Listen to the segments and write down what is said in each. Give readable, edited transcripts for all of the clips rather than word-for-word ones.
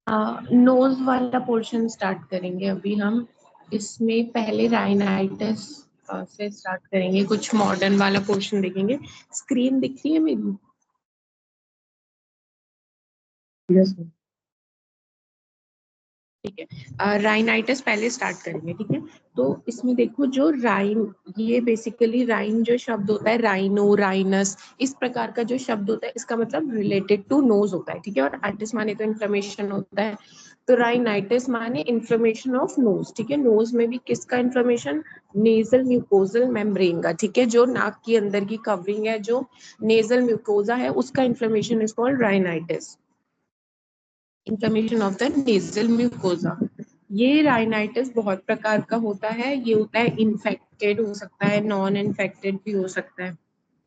Knows वाला portion start करेंगे अभी हम। इसमें पहले राइनाइटिस से स्टार्ट करेंगे, कुछ मॉडर्न वाला पोर्शन देखेंगे। स्क्रीन दिख रही है मेरी? यस। ठीक है, राइनाइटिस पहले स्टार्ट करेंगे। ठीक है, तो इसमें देखो जो राइन, ये बेसिकली राइन जो शब्द होता है, राइनो, राइनस, इस प्रकार का जो शब्द होता है, इसका मतलब रिलेटेड टू नोज होता है। ठीक है, और आइटिस माने तो इन्फ्लेमेशन होता है, तो राइनाइटिस माने इन्फ्लेमेशन ऑफ नोज। ठीक है, नोज में भी किसका इन्फ्लेमेशन? नेजल म्यूकोजल मेम्ब्रेन का। ठीक है, जो नाक की अंदर की कवरिंग है, जो नेजल म्यूकोजा है, उसका inflammation is called rhinitis, inflammation of the nasal mucosa. ये राइनाइटिस बहुत प्रकार का होता है। ये होता है इन्फेक्टेड, हो सकता है नॉन इन्फेक्टेड भी हो सकता है।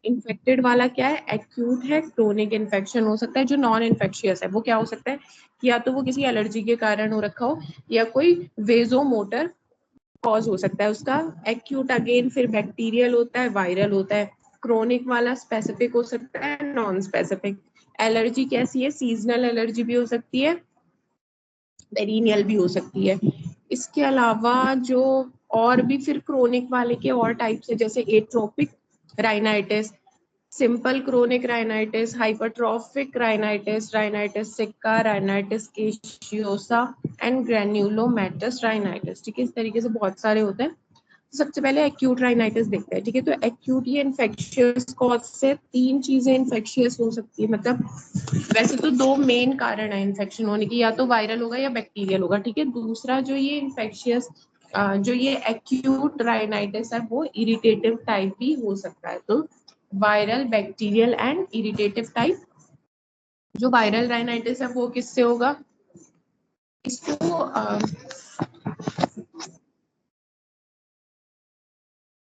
इन्फेक्टेड वाला क्या है? एक्यूट है, क्रोनिक इन्फेक्शन हो सकता है। जो नॉन इन्फेक्शियस है वो क्या हो सकता है कि या तो वो किसी एलर्जी के कारण हो रखा हो, या कोई वेजोमोटर कॉज हो सकता है उसका। एक्यूट अगेन फिर बैक्टीरियल होता है, वायरल होता है। क्रोनिक वाला स्पेसिफिक हो सकता है, नॉन स्पेसिफिक। एलर्जी कैसी है? सीजनल एलर्जी भी हो सकती है, पेरिनियल भी हो सकती है। इसके अलावा जो और भी फिर क्रोनिक वाले के और टाइप्स है, जैसे atrophic rhinitis, simple chronic rhinitis, hypertrophic rhinitis, rhinitis sicca, rhinitis caseosa and granulomatous rhinitis. ठीक है, इस तरीके से बहुत सारे होते हैं। सबसे पहले एक्यूट राइनाइटिस देखते हैं। ठीक है, तो एक्यूट ये इन्फेक्शियस कॉज से तीन चीजें इन्फेक्शियस हो सकती है। मतलब वैसे तो दो मेन कारण है इन्फेक्शन होने की, या तो वायरल होगा या बैक्टीरियल होगा। ठीक है, दूसरा जो ये इन्फेक्शियस जो ये एक्यूट राइनाइटिस है वो इरिटेटिव टाइप भी हो सकता है। तो viral, bacterial and irritative type. जो वायरल राइनाइटिस है वो किससे होगा? इसको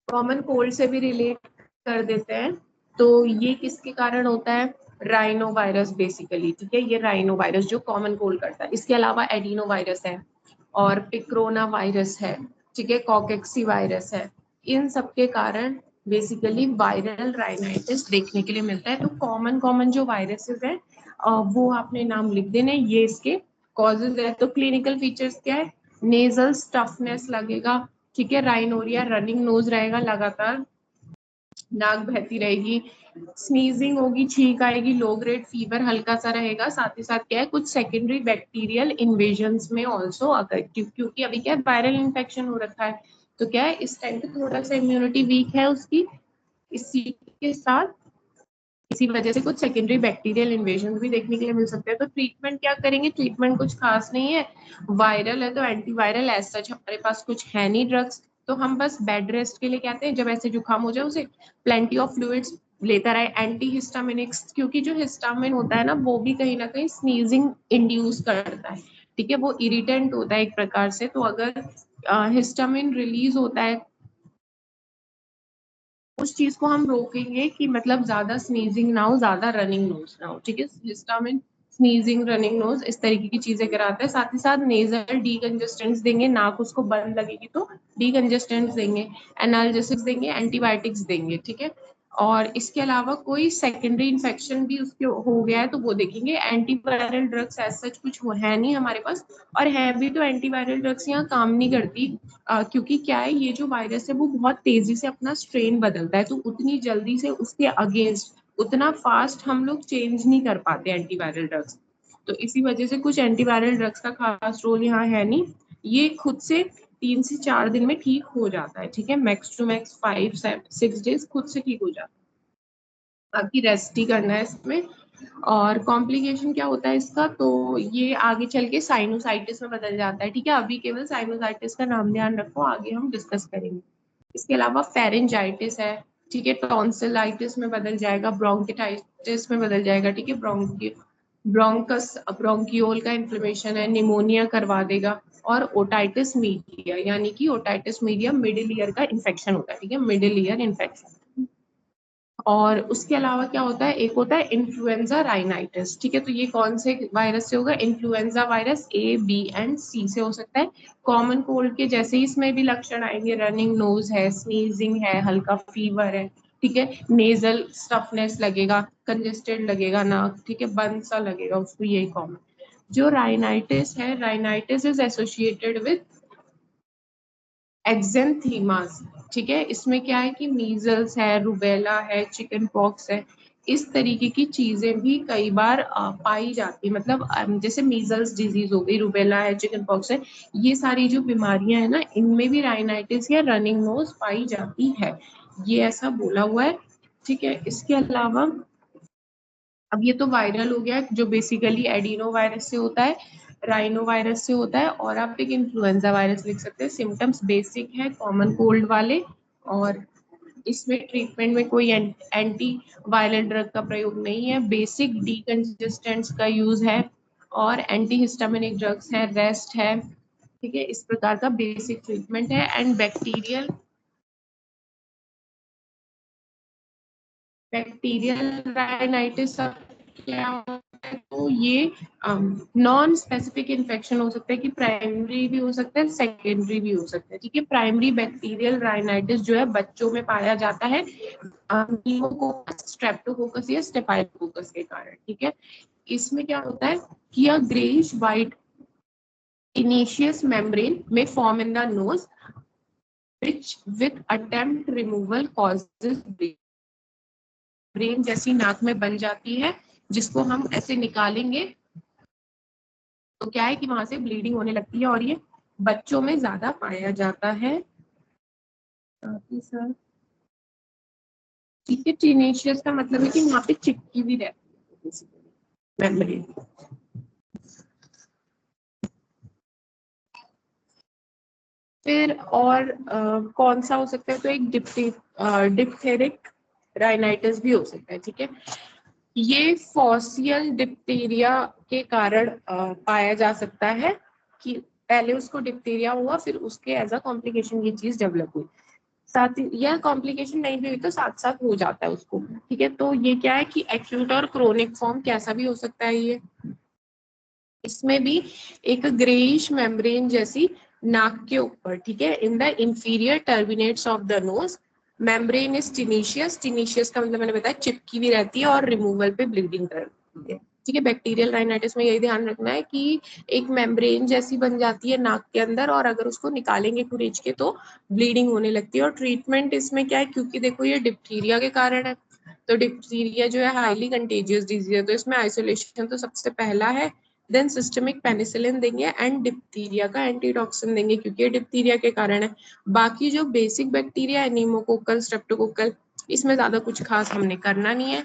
कॉमन कोल्ड से भी रिलेट कर देते हैं। तो ये किसके कारण होता है? Rhino virus basically. ठीक है, ये राइनो वायरस जो कॉमन कोल्ड करता है। इसके अलावा एडिनो वायरस है और पिक्रोना वायरस है। ठीक है, कॉकेक्सी वायरस है। इन सब के कारण बेसिकली वायरल राइनाइटिस देखने के लिए मिलता है। तो कॉमन कॉमन जो वायरसेस है वो आपने नाम लिख देने, ये इसके कॉजेज है। तो क्लिनिकल फीचर्स क्या है? नेजल स्टफनेस लगेगा। ठीक है, राइनोरिया, रनिंग नोज रहेगा लगातार, नाक बहती रहेगी, स्नीजिंग होगी, छींक आएगी, लो ग्रेड फीवर हल्का सा रहेगा। साथ ही साथ क्या है, कुछ सेकेंडरी बैक्टीरियल इन्वेजन्स में ऑल्सो अगर, क्योंकि अभी क्या है, वायरल इन्फेक्शन हो रखा है, तो क्या है इस टाइम पे थोड़ा सा इम्यूनिटी वीक है उसकी। इसी के साथ इसी वजह से कुछ सेकेंडरी बैक्टीरियल इन्वेजन भी देखने के लिए मिल सकते हैं। तो ट्रीटमेंट क्या करेंगे? ट्रीटमेंट कुछ खास नहीं है। वायरल है तो एंटीवायरल एज सच हमारे पास कुछ है नहीं ड्रग्स, तो हम बस बेड रेस्ट के लिए कहते हैं, जब ऐसे जुकाम हो जाए उसे प्लेंटी ऑफ फ्लूइड्स लेता रहे, एंटी हिस्टामिनिक्स, क्योंकि जो हिस्टामिन होता है ना वो भी कहीं ना कहीं स्नीजिंग इंड्यूस करता है। ठीक है, वो इरिटेंट होता है एक प्रकार से। तो अगर हिस्टामिन रिलीज होता है, उस चीज को हम रोकेंगे कि मतलब ज्यादा स्नीजिंग ना हो, ज्यादा रनिंग नोज ना हो। ठीक है, हिस्टामिन स्नीजिंग, रनिंग नोज, इस तरीके की चीजें कराते हैं। साथ ही साथ नेजल डीकंजेस्टेंट्स देंगे, नाक उसको बंद लगेगी तो डीकंजेस्टेंट्स देंगे, एनाल्जेसिक्स देंगे, एंटीबायोटिक्स देंगे। ठीक है, और इसके अलावा कोई सेकेंडरी इन्फेक्शन भी उसके हो गया है तो वो देखेंगे। एंटीवायरल ड्रग्स ऐसा सच कुछ है नहीं हमारे पास, और है भी तो एंटीवायरल ड्रग्स यहाँ काम नहीं करती, क्योंकि क्या है, ये जो वायरस है वो बहुत तेजी से अपना स्ट्रेन बदलता है, तो उतनी जल्दी से उसके अगेंस्ट उतना फास्ट हम लोग चेंज नहीं कर पाते एंटीवायरल ड्रग्स। तो इसी वजह से कुछ एंटीवायरल ड्रग्स का खास रोल यहाँ है नहीं। ये खुद से 3 से 4 दिन में ठीक हो जाता है। ठीक है, मैक्स टू मैक्स 5 से 6 डेज खुद से ठीक हो जाता है। बाकी रेस्ट ही करना है इसमें। और कॉम्प्लिकेशन क्या होता है इसका? तो ये आगे चल के साइनोसाइटिस में बदल जाता है। ठीक है, अभी केवल साइनोसाइटिस का नाम ध्यान रखो, आगे हम डिस्कस करेंगे। इसके अलावा फेरेंजाइटिस है। ठीक है, टॉन्सिलाइटिस में बदल जाएगा, ब्रोंकिटाइटिस में बदल जाएगा। ठीक है, ब्रोंकस ब्रोंकियोल का इन्फ्लेमेशन है, निमोनिया करवा देगा। और ओटाइटिस मीडिया, यानी कि ओटाइटिस मीडिया मिडिल ईयर का इन्फेक्शन होता है। ठीक है, मिडिल ईयर इन्फेक्शन। और उसके अलावा क्या होता है, एक होता है इन्फ्लुएंजा राइनाइटिस। ठीक है, तो ये कौन से वायरस से होगा? Influenza virus A, B and C से हो सकता है। कॉमन कोल्ड के जैसे ही इसमें भी लक्षण आएंगे, रनिंग नोज है, स्नीजिंग है, हल्का फीवर है। ठीक है, नेजल स्टफनेस लगेगा, कंजेस्टेड लगेगा नाक, ठीक है, बंद सा लगेगा उसको, यही कॉमन। जो राइनाइटिस है, राइनाइटिस इज एसोसिएटेड विद एक्जेंथीमास, ठीक है। इसमें क्या है कि मीजल्स है, रुबेला है, चिकन पॉक्स है, इस तरीके की चीजें भी कई बार पाई जाती है। मतलब जैसे मीजल्स डिजीज हो गई, रुबेला है, चिकन पॉक्स है, ये सारी जो बीमारियां है ना, इनमें भी राइनाइटिस या रनिंग नोज पाई जाती है, ये ऐसा बोला हुआ है, ठीक है। इसके अलावा अब ये तो वायरल हो गया, जो बेसिकली एडिनो वायरस से होता है, राइनो वायरस से होता है, और आप एक इन्फ्लुएंजा वायरस लिख सकते हैं। सिम्टम्स बेसिक है, कॉमन कोल्ड वाले, और इसमें ट्रीटमेंट में कोई एंटी वायरल ड्रग का प्रयोग नहीं है, बेसिक डीकंजेस्टेंट्स का यूज है, और एंटी हिस्टामिनिक ड्रग्स है, रेस्ट है, ठीक है। इस प्रकार का बेसिक ट्रीटमेंट है। एंड बैक्टीरियल राइनाइटिस क्या होता है, तो ये नॉन स्पेसिफिक इन्फेक्शन हो सकता है, कि प्राइमरी भी हो सकता है, सेकेंडरी भी हो सकता है, ठीक है। प्राइमरी बैक्टीरियल राइनाइटिस जो है बच्चों में पाया जाता है न्यूमोकोकस, स्ट्रेप्टोकोकस या स्टेफाइलोकोकस के कारण, ठीक है। इसमें क्या होता है कि अ ग्रेइश व्हाइट इनिशियस मेम्ब्रेन में form in the nose which with attempt removal causes brain जैसी नाक में बन जाती है, जिसको हम ऐसे निकालेंगे तो क्या है कि वहां से ब्लीडिंग होने लगती है, और ये बच्चों में ज्यादा पाया जाता है। सर ठीक है, टीनेशियस का मतलब है कि वहां पे चिपकी भी रहती है मेमोरी। फिर और कौन सा हो सकता है, तो एक डिप्थेरिक राइनाइटिस भी हो सकता है, ठीक है। ये फॉसियल डिप्थीरिया के कारण पाया जा सकता है, कि पहले उसको डिप्थीरिया हुआ, फिर उसके एज अ कॉम्प्लिकेशन ये चीज डेवलप हुई, साथ ही यह कॉम्प्लिकेशन नहीं भी हुई तो साथ साथ हो जाता है उसको, ठीक है। तो ये क्या है कि एक्यूट और क्रोनिक फॉर्म कैसा भी हो सकता है ये। इसमें भी एक ग्रेइश मेम्ब्रेन जैसी नाक के ऊपर, ठीक है, in the inferior turbinates of the nose, membrane is tenacious, tenacious का मतलब मैंने बताया चिपकी भी रहती है और रिमूवल पे ब्लीडिंग करती है, ठीक है। बैक्टीरियल राइनाइटिस में यही ध्यान रखना है कि एक मेम्ब्रेन जैसी बन जाती है नाक के अंदर, और अगर उसको निकालेंगे खुरीच के तो ब्लीडिंग होने लगती है। और ट्रीटमेंट इसमें क्या है, क्योंकि देखो ये डिप्थीरिया के कारण है, तो डिप्थीरिया जो है हाईली कंटेजियस डिजीज है, तो इसमें आइसोलेशन तो सबसे पहला है, देन सिस्टमिक पेनिसिलिन देंगे, एंड डिप्थीरिया का एंटीटॉक्सिन देंगे, क्योंकि ये डिप्थीरिया के कारण है। बाकी जो बेसिक बैक्टीरिया है, नीमोकोकल, स्ट्रेप्टोकोकल, इसमें ज्यादा कुछ खास हमने करना नहीं है,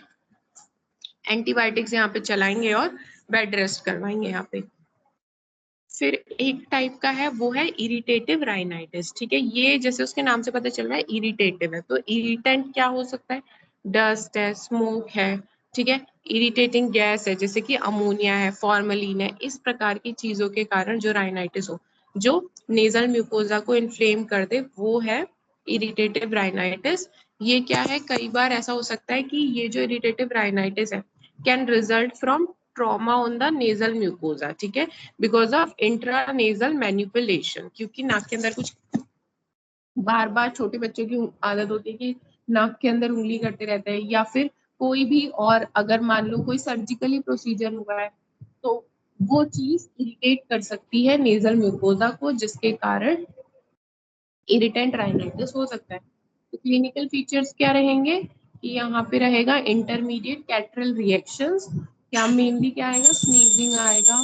एंटीबायोटिक्स यहाँ पे चलाएंगे और बेड रेस्ट करवाएंगे यहाँ पे। फिर एक टाइप का है, वो है इरिटेटिव राइनाइटिस, ठीक है। ये जैसे उसके नाम से पता चल रहा है इरिटेटिव है, तो इरिटेंट क्या हो सकता है, डस्ट है, स्मोक है, ठीक है, इरिटेटिंग गैस है जैसे कि अमोनिया है, फॉर्मलिन है, इस प्रकार की चीजों के कारण जो राइनाइटिस हो, जो नेजल म्यूकोजा को इन्फ्लेम कर दे, वो है इरिटेटिव राइनाइटिस। ये क्या है, कई बार ऐसा हो सकता है कि ये जो इरिटेटिव राइनाइटिस है can result from trauma on the nasal mucosa, ठीक है, बिकॉज ऑफ इंट्रानेजल मैनिपुलेशन, क्योंकि नाक के अंदर कुछ बार बार छोटे बच्चों की आदत होती है कि नाक के अंदर उंगली करते रहते हैं, या फिर कोई भी, और अगर मान लो कोई सर्जिकली प्रोसीजर हुआ है तो वो चीज इरिटेट कर सकती है नेजल म्यूकोजा को, जिसके कारण इरिटेंट राइनाइटिस हो सकता है। तो क्लिनिकल फीचर्स क्या रहेंगे, कि यहाँ पे रहेगा इंटरमीडिएट कैटरल रिएक्शंस, क्या मेनली क्या आएगा, स्नीजिंग आएगा,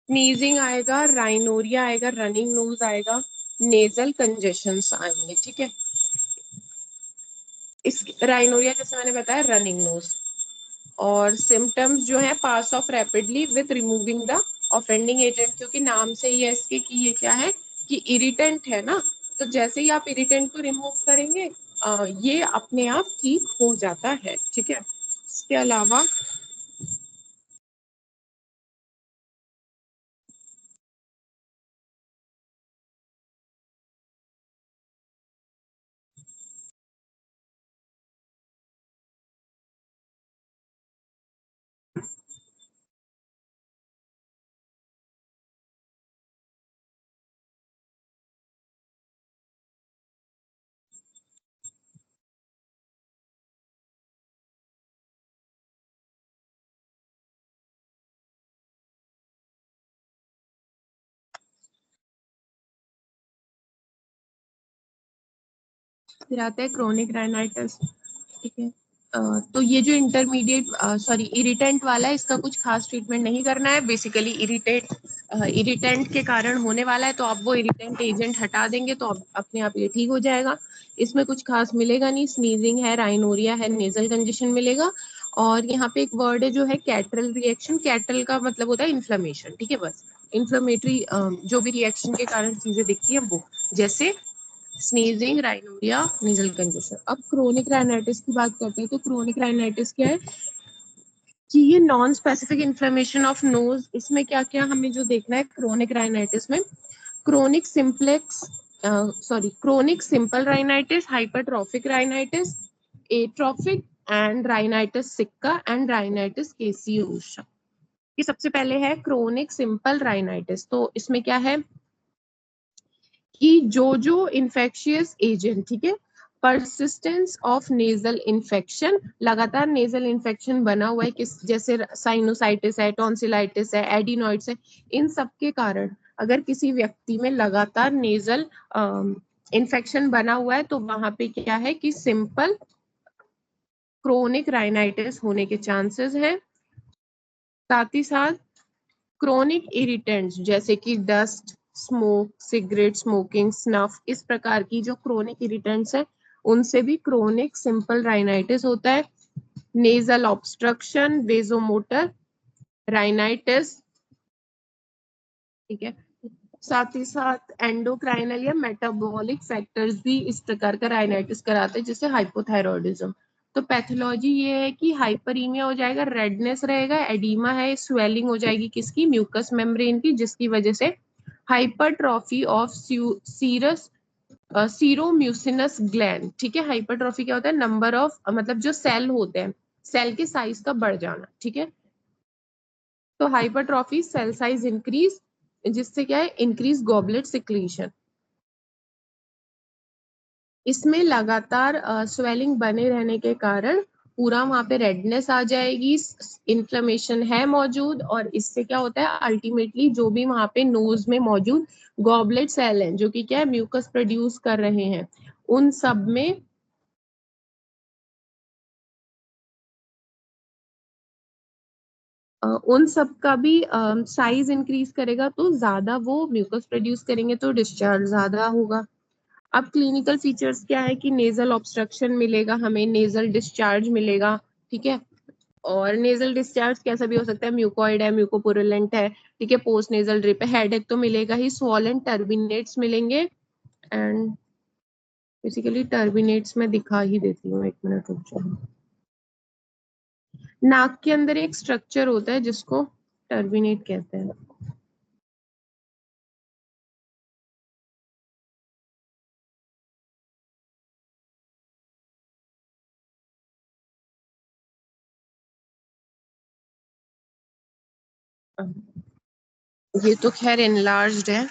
स्नीजिंग आएगा, राइनोरिया आएगा, रनिंग नोज आएगा, नेजल कंजेशंस आएंगे, ठीक है। इस राइनोरिया जैसे मैंने बताया रनिंग नोज, और सिम्टम्स जो है pass off rapidly with removing the offending agent, क्योंकि नाम से ही है इसके कि ये क्या है कि इरिटेंट है ना, तो जैसे ही आप इरिटेंट को रिमूव करेंगे ये अपने आप ठीक हो जाता है, ठीक है। इसके अलावा फिर आता है क्रोनिक राइनाइटिस, ठीक है। तो ये जो इंटरमीडिएट इरिटेंट वाला है, इसका कुछ खास ट्रीटमेंट नहीं करना है। बेसिकली इरिटेंट के कारण होने वाला है, तो आप वो इरिटेंट एजेंट हटा देंगे तो अपने आप ये ठीक हो जाएगा। इसमें कुछ खास मिलेगा नहीं, स्नीजिंग है, राइनोरिया है, नेजल कंजेशन मिलेगा। और यहाँ पे एक वर्ड है जो है कैटरल रिएक्शन। कैटरल का मतलब होता है इन्फ्लेमेशन, ठीक है। बस इन्फ्लेमेटरी जो भी रिएक्शन के कारण चीजें दिखती है वो, जैसे स्नीजिंग, राइनोरिया, नेजल कंजेशन। अब क्रोनिक राइनाइटिस की बात करते हैं। तो क्रोनिक राइनाइटिस क्या है कि ये non specific inflammation of nose. इसमें क्या क्या हमें जो देखना है क्रोनिक राइनाइटिस में, chronic chronic simple rhinitis, hypertrophic rhinitis, atrophic and rhinitis सिक्का एंड राइनाइटिस केसियोसा। ये सबसे पहले है क्रोनिक सिंपल राइनाइटिस। तो इसमें क्या है कि जो इन्फेक्शियस एजेंट, ठीक है, परसिस्टेंस ऑफ नेजल इन्फेक्शन, लगातार नेजल इन्फेक्शन बना हुआ है, किस जैसे साइनोसाइटिस है, टॉन्सिलाइटिस है, एडिनॉइड्स है, इन सब के कारण अगर किसी व्यक्ति में लगातार नेजल इन्फेक्शन बना हुआ है तो वहां पे क्या है कि सिंपल क्रोनिक राइनाइटिस होने के चांसेस है। साथ ही साथ क्रोनिक इरिटेंट्स जैसे कि dust, smoke, cigarette smoking, snuff, इस प्रकार की जो क्रोनिक इरिटेंट्स है उनसे भी क्रोनिक सिंपल राइनाइटिस होता है। नेजल ऑब्स्ट्रक्शन, वेजोमोटर राइनाइटिस, ठीक है। साथ ही साथ एंडोक्राइनल या मेटाबॉलिक फैक्टर्स भी इस प्रकार का राइनाइटिस कराते हैं, जैसे हाइपोथायरॉयडिज्म। तो पैथोलॉजी ये है कि हाइपरीमिया हो जाएगा, रेडनेस रहेगा, एडीमा है, स्वेलिंग हो जाएगी किसकी, म्यूकस मेम्ब्रेन की, जिसकी वजह से हाइपरट्रॉफी ऑफ सीरस सीरोम्यूसिनस ग्लैंड, ठीक है। हाइपरट्रॉफी क्या होता है, नंबर ऑफ मतलब जो सेल होते हैं, सेल के साइज का बढ़ जाना, ठीक है। तो हाइपरट्रॉफी, सेल साइज इंक्रीज, जिससे क्या है, इंक्रीज गॉबलेट सिक्रीशन। इसमें लगातार स्वेलिंग बने रहने के कारण पूरा वहां पे रेडनेस आ जाएगी, इन्फ्लेमेशन है मौजूद, और इससे क्या होता है अल्टीमेटली जो भी वहां पे नोज में मौजूद गॉबलेट सेल हैं जो कि क्या है म्यूकस प्रोड्यूस कर रहे हैं, उन सब में उन सब का भी साइज इंक्रीज करेगा, तो ज्यादा वो म्यूकस प्रोड्यूस करेंगे तो डिस्चार्ज ज्यादा होगा। अब क्लिनिकल फीचर्स क्या है कि नेजल ऑब्स्ट्रक्शन मिलेगा हमें, नेजल डिस्चार्ज मिलेगा, ठीक है। और नेजल डिस्चार्ज कैसा भी हो सकता है, म्यूकोइड है, म्यूकोपुरुलेंट है, ठीक है, पोस्ट नेजल ड्रिप है, हेडेक तो मिलेगा ही, स्वॉलन टर्बिनेट्स मिलेंगे। एंड बेसिकली टर्बिनेट्स में दिखा ही देती हूँ, एक मिनट रुक जाओ। नाक के अंदर एक स्ट्रक्चर होता है जिसको टर्बिनेट कहते हैं। ये तो खैर एनलार्ज्ड है।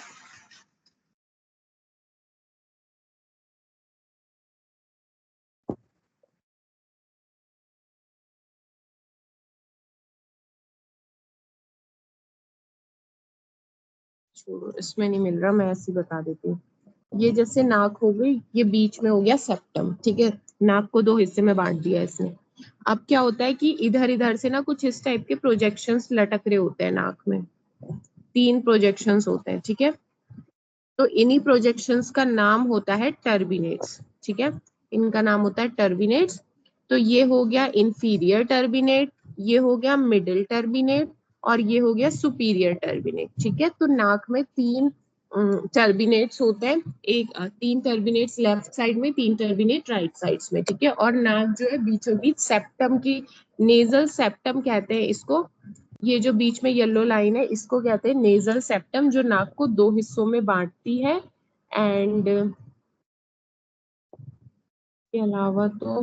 छोड़ो, इसमें नहीं मिल रहा, मैं ऐसी बता देती हूँ। ये जैसे नाक हो गई, ये बीच में हो गया सेप्टम, ठीक है। नाक को दो हिस्से में बांट दिया इसने। अब क्या होता है कि इधर इधर से ना कुछ इस टाइप के प्रोजेक्शंस लटक रहे होते हैं नाक में, 3 प्रोजेक्शंस होते हैं, ठीक है। तो इन्हीं प्रोजेक्शंस का नाम होता है टर्बिनेट्स, ठीक है। इनका नाम होता है टर्बिनेट्स। तो ये हो गया इंफीरियर टर्बिनेट, ये हो गया मिडिल टर्बिनेट, और ये हो गया सुपीरियर टर्बिनेट, ठीक है। तो नाक में 3 टर्बिनेट्स होते हैं, 3 टर्बिनेट्स लेफ्ट साइड में, 3 टर्बिनेट राइट साइड्स में, ठीक है। और नाक जो है बीचों बीच सेप्टम की, नेजल सेप्टम कहते हैं इसको। ये जो बीच में येलो लाइन है इसको कहते हैं नेजल सेप्टम, जो नाक को 2 हिस्सों में बांटती है। एंड के अलावा तो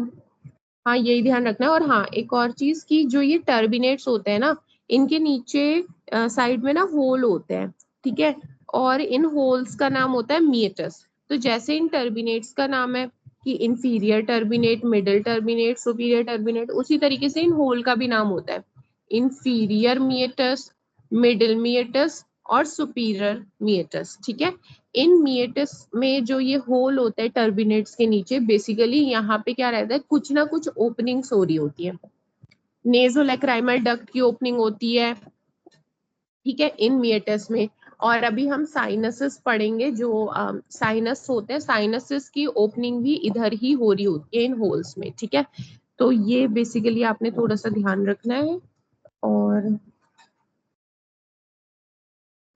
हाँ यही ध्यान रखना है। और हाँ एक और चीज कि जो ये टर्बिनेट्स होते हैं ना, इनके नीचे साइड में ना होल होते हैं, ठीक है। और इन होल्स का नाम होता है मिएटस। तो जैसे इन टर्बिनेट्स का नाम है कि inferior turbinate, middle turbinate, superior turbinate, उसी तरीके से इन होल का भी नाम होता है इंफीरियर मिएटस, मिडिल मिएटस और सुपीरियर मिएटस, ठीक है। इन मिएटस में जो ये होल होता है टर्बिनेट्स के नीचे, बेसिकली यहाँ पे क्या रहता है, कुछ ना कुछ ओपनिंग्स हो रही होती है। नेजोलैक्राइमल डक्ट की ओपनिंग होती है, ठीक है, इन मिएटस में। और अभी हम साइनसेस पढ़ेंगे, जो साइनस होते हैं, साइनसेस की ओपनिंग भी इधर ही हो रही होती है, इन होल्स में, ठीक है। तो ये बेसिकली आपने थोड़ा सा ध्यान रखना है। और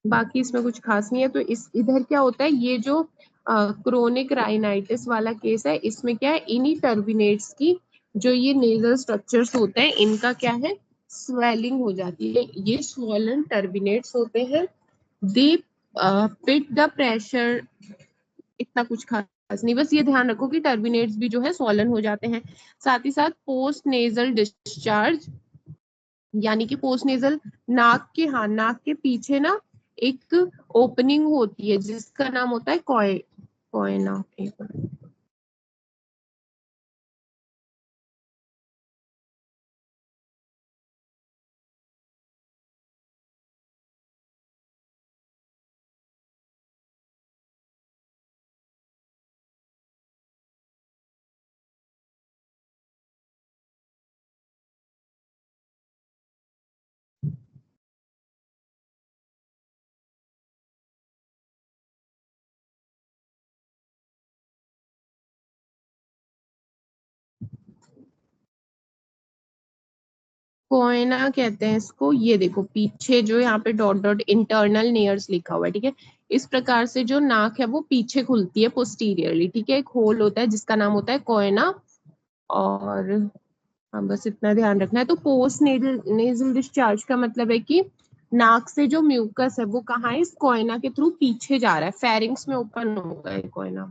बाकी इसमें कुछ खास नहीं है। तो इस इधर क्या होता है, ये जो क्रोनिक राइनाइटिस वाला केस है, इसमें क्या है, इन्हीं टर्बिनेट्स की जो ये नेजल स्ट्रक्चर्स होते हैं, इनका क्या है, स्वेलिंग हो जाती है। ये स्वॉलन टर्बिनेट्स होते हैं। दे पिट द प्रेशर, इतना कुछ खास नहीं, बस ये ध्यान रखो कि टर्बिनेट्स भी जो है स्वॉलन हो जाते हैं। साथ ही साथ पोस्ट नेजल डिस्चार्ज, यानी कि पोस्ट नेजल, नाक के, हाँ, नाक के पीछे ना एक ओपनिंग होती है जिसका नाम होता है कोयना। एक मिनट। कोयना कहते हैं इसको। ये देखो पीछे जो यहाँ पे डॉट डॉट इंटरनल नेयर्स लिखा हुआ है, ठीक है। इस प्रकार से जो नाक है वो पीछे खुलती है पोस्टीरियरली, ठीक है। एक होल होता है जिसका नाम होता है कोयना। और हाँ, बस इतना ध्यान रखना है। तो पोस्ट नेजल डिस्चार्ज का मतलब है कि नाक से जो म्यूकस है वो कहाँ है, इस कोयना के थ्रू पीछे जा रहा है, फेरिंग्स में ओपन होगा ये कोयना।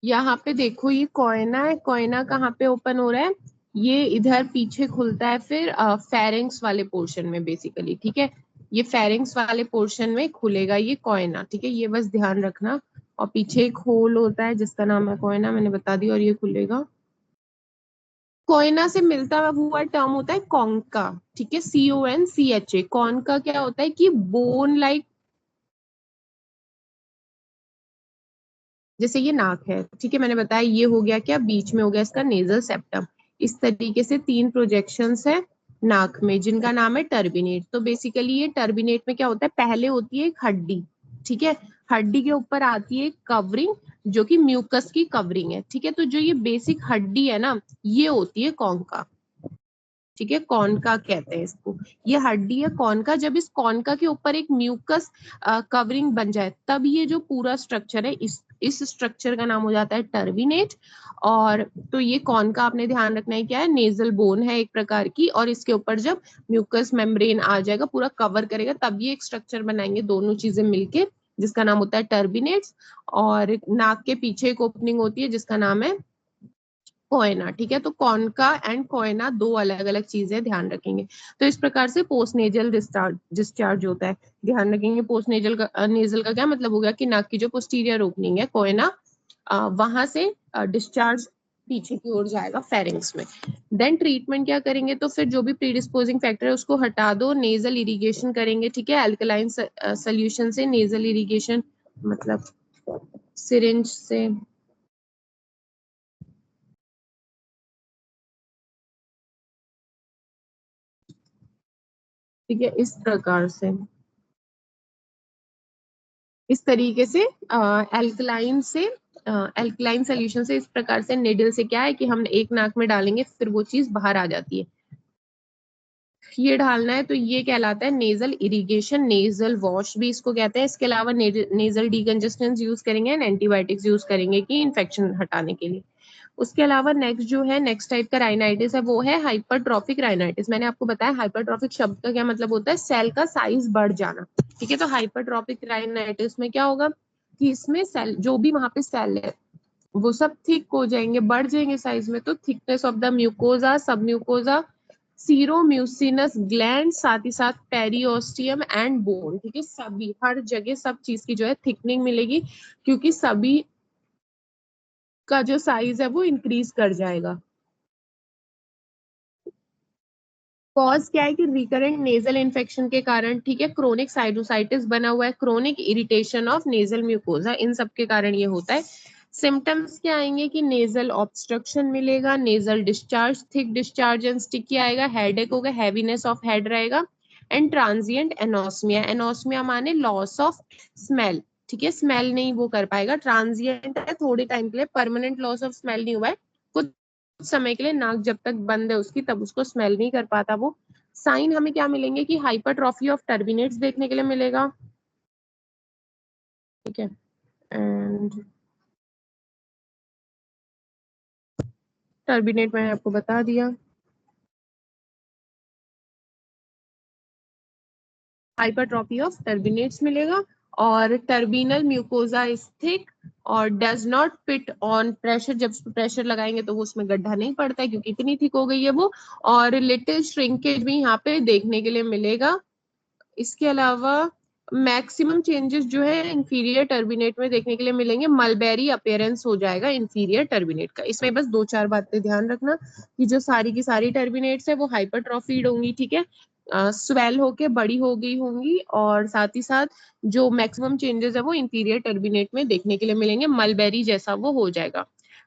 यहाँ पे देखो ये कोयना है, कोयना कहाँ पे ओपन हो रहा है, ये इधर पीछे खुलता है, फिर फेरिंग्स वाले पोर्शन में बेसिकली, ठीक है। ये फेरिंग्स वाले पोर्शन में खुलेगा ये कोयना, ठीक है, ये बस ध्यान रखना। और पीछे एक होल होता है जिसका नाम है कोयना, मैंने बता दिया, और ये खुलेगा। कोयना से मिलता हुआ टर्म होता है कॉन्का, ठीक है, CONCHA। कॉन्का क्या होता है कि बोन लाइक, जैसे ये नाक है, ठीक है, मैंने बताया ये हो गया क्या, बीच में हो गया इसका नेजल सेप्टम। इस तरीके से 3 प्रोजेक्शंस है नाक में जिनका नाम है टर्बिनेट। तो बेसिकली ये टर्बिनेट में क्या होता है, पहले होती है एक हड्डी, ठीक है, हड्डी के ऊपर आती है कवरिंग जो कि म्यूकस की कवरिंग है, ठीक है। तो जो ये बेसिक हड्डी है ना, ये होती है कॉन्का, ठीक है, कॉन्का कहते हैं इसको। ये हड्डी है कॉन्का। जब इस कॉन्का के ऊपर एक म्यूकस कवरिंग बन जाए, तब ये जो पूरा स्ट्रक्चर है, इस स्ट्रक्चर का नाम हो जाता है टर्बिनेट। और तो ये कॉन्का आपने ध्यान रखना है क्या है, नेजल बोन है एक प्रकार की, और इसके ऊपर जब म्यूकस मेम्ब्रेन आ जाएगा, पूरा कवर करेगा, तब ये एक स्ट्रक्चर बनाएंगे दोनों चीजें मिलके, जिसका नाम होता है टर्बिनेट्स। और नाक के पीछे एक ओपनिंग होती है जिसका नाम है कोयना, ठीक है। तो कॉन्का एंड कोयना दो अलग अलग चीजें, ध्यान रखेंगे। तो इस प्रकार से पोस्ट नेजल डिस्चार्ज होता है, ध्यान रखेंगे। पोस्ट नेजल का, नेजल का क्या मतलब हो गया कि नाक की जो पोस्टीरियर ओपनिंग है कोयना, वहां से डिस्चार्ज पीछे की ओर जाएगा फेरिंग्स में। देन ट्रीटमेंट क्या करेंगे, तो फिर जो भी प्रीडिस्पोजिंग फैक्टर है उसको हटा दो, नेजल इरिगेशन करेंगे, ठीक है, अल्कलाइन सोल्यूशन से नेजल इरिगेशन, मतलब सिरिंज से, ठीक है, इस प्रकार से, इस तरीके से एल्कलाइन से, एल्कलाइन सोल्यूशन से, इस प्रकार से निडल से क्या है कि हम एक नाक में डालेंगे फिर वो चीज बाहर आ जाती है, ये डालना है। तो ये कहलाता है नेजल इरिगेशन, नेजल वॉश भी इसको कहते हैं। इसके अलावा नेजल डीकंजेस्टेंट यूज करेंगे एंड एंटीबायोटिक्स यूज करेंगे कि इन्फेक्शन हटाने के लिए। उसके अलावा नेक्स्ट जो है, नेक्स्ट टाइप का राइनाइटिस है, वो है हाइपरट्रॉफिक राइनाइटिस। मैंने आपको बताया हाइपरट्रॉफिक शब्द का क्या मतलब होता है, सेल का साइज बढ़ जाना, ठीक है। तो हाइपरट्रॉफिक राइनाइटिस में क्या होगा कि इसमें सेल, जो भी वहां पे सेल है वो सब थिक हो जाएंगे, बढ़ जाएंगे साइज में। तो थिकनेस ऑफ द म्यूकोजा, सब म्यूकोजा सीरोम्यूसिनस ग्लैंड, साथ ही साथ पेरिओस्टियम एंड बोन, ठीक है। सभी हर जगह सब चीज की जो है थिकनिंग मिलेगी, क्योंकि सभी का जो साइज है वो इंक्रीज कर जाएगा। कॉज क्या है कि रिकरेंट नेजल इन्फेक्शन के कारण, ठीक है, क्रोनिक साइनोसाइटिस बना हुआ है, chronic irritation of nasal mucosa, इन सब के कारण ये होता है। सिम्टम्स क्या आएंगे कि नेजल ऑब्स्ट्रक्शन मिलेगा, nasal discharge, thick discharge and sticky आएगा, हेडेक होगा, हैवीनेस ऑफ हेड रहेगा, एंड ट्रांजिएंट एनोस्मिया। एनोस्मिया माने लॉस ऑफ स्मेल, ठीक है, स्मेल नहीं वो कर पाएगा, ट्रांजिएंट है थोड़े टाइम के लिए, परमानेंट लॉस ऑफ स्मेल नहीं हुआ है, कुछ समय के लिए नाक जब तक बंद है उसकी तब उसको स्मेल नहीं कर पाता वो। साइन हमें क्या मिलेंगे कि हाइपरट्रॉफी ऑफ टर्बिनेट्स देखने के लिए मिलेगा, ठीक है। एंड टर्बिनेट मैंने आपको बता दिया, हाइपरट्रॉफी ऑफ टर्बिनेट्स मिलेगा, और टर्बिनल म्यूकोजा इज थिक और does not fit on pressure, जब प्रेशर लगाएंगे तो वो उसमें गड्ढा नहीं पड़ता है क्योंकि इतनी थिक हो गई है वो, और लिटिल श्रिंकेज भी यहाँ पे देखने के लिए मिलेगा। इसके अलावा मैक्सिमम चेंजेस जो है इंफीरियर टर्बिनेट में देखने के लिए मिलेंगे, मलबेरी अपीयरेंस हो जाएगा इंफीरियर टर्बिनेट का। इसमें बस दो चार बातें ध्यान रखना कि जो सारी की सारी टर्बिनेट्स है वो हाइपरट्रॉफीड होंगी, ठीक है, स्वेल होके बड़ी हो गई होंगी, और साथ ही साथ जो मैक्सिमम चेंजेस है वो इंफीरियर टर्बिनेट में देखने के लिए मिलेंगे, मलबेरी जैसा वो हो जाएगा।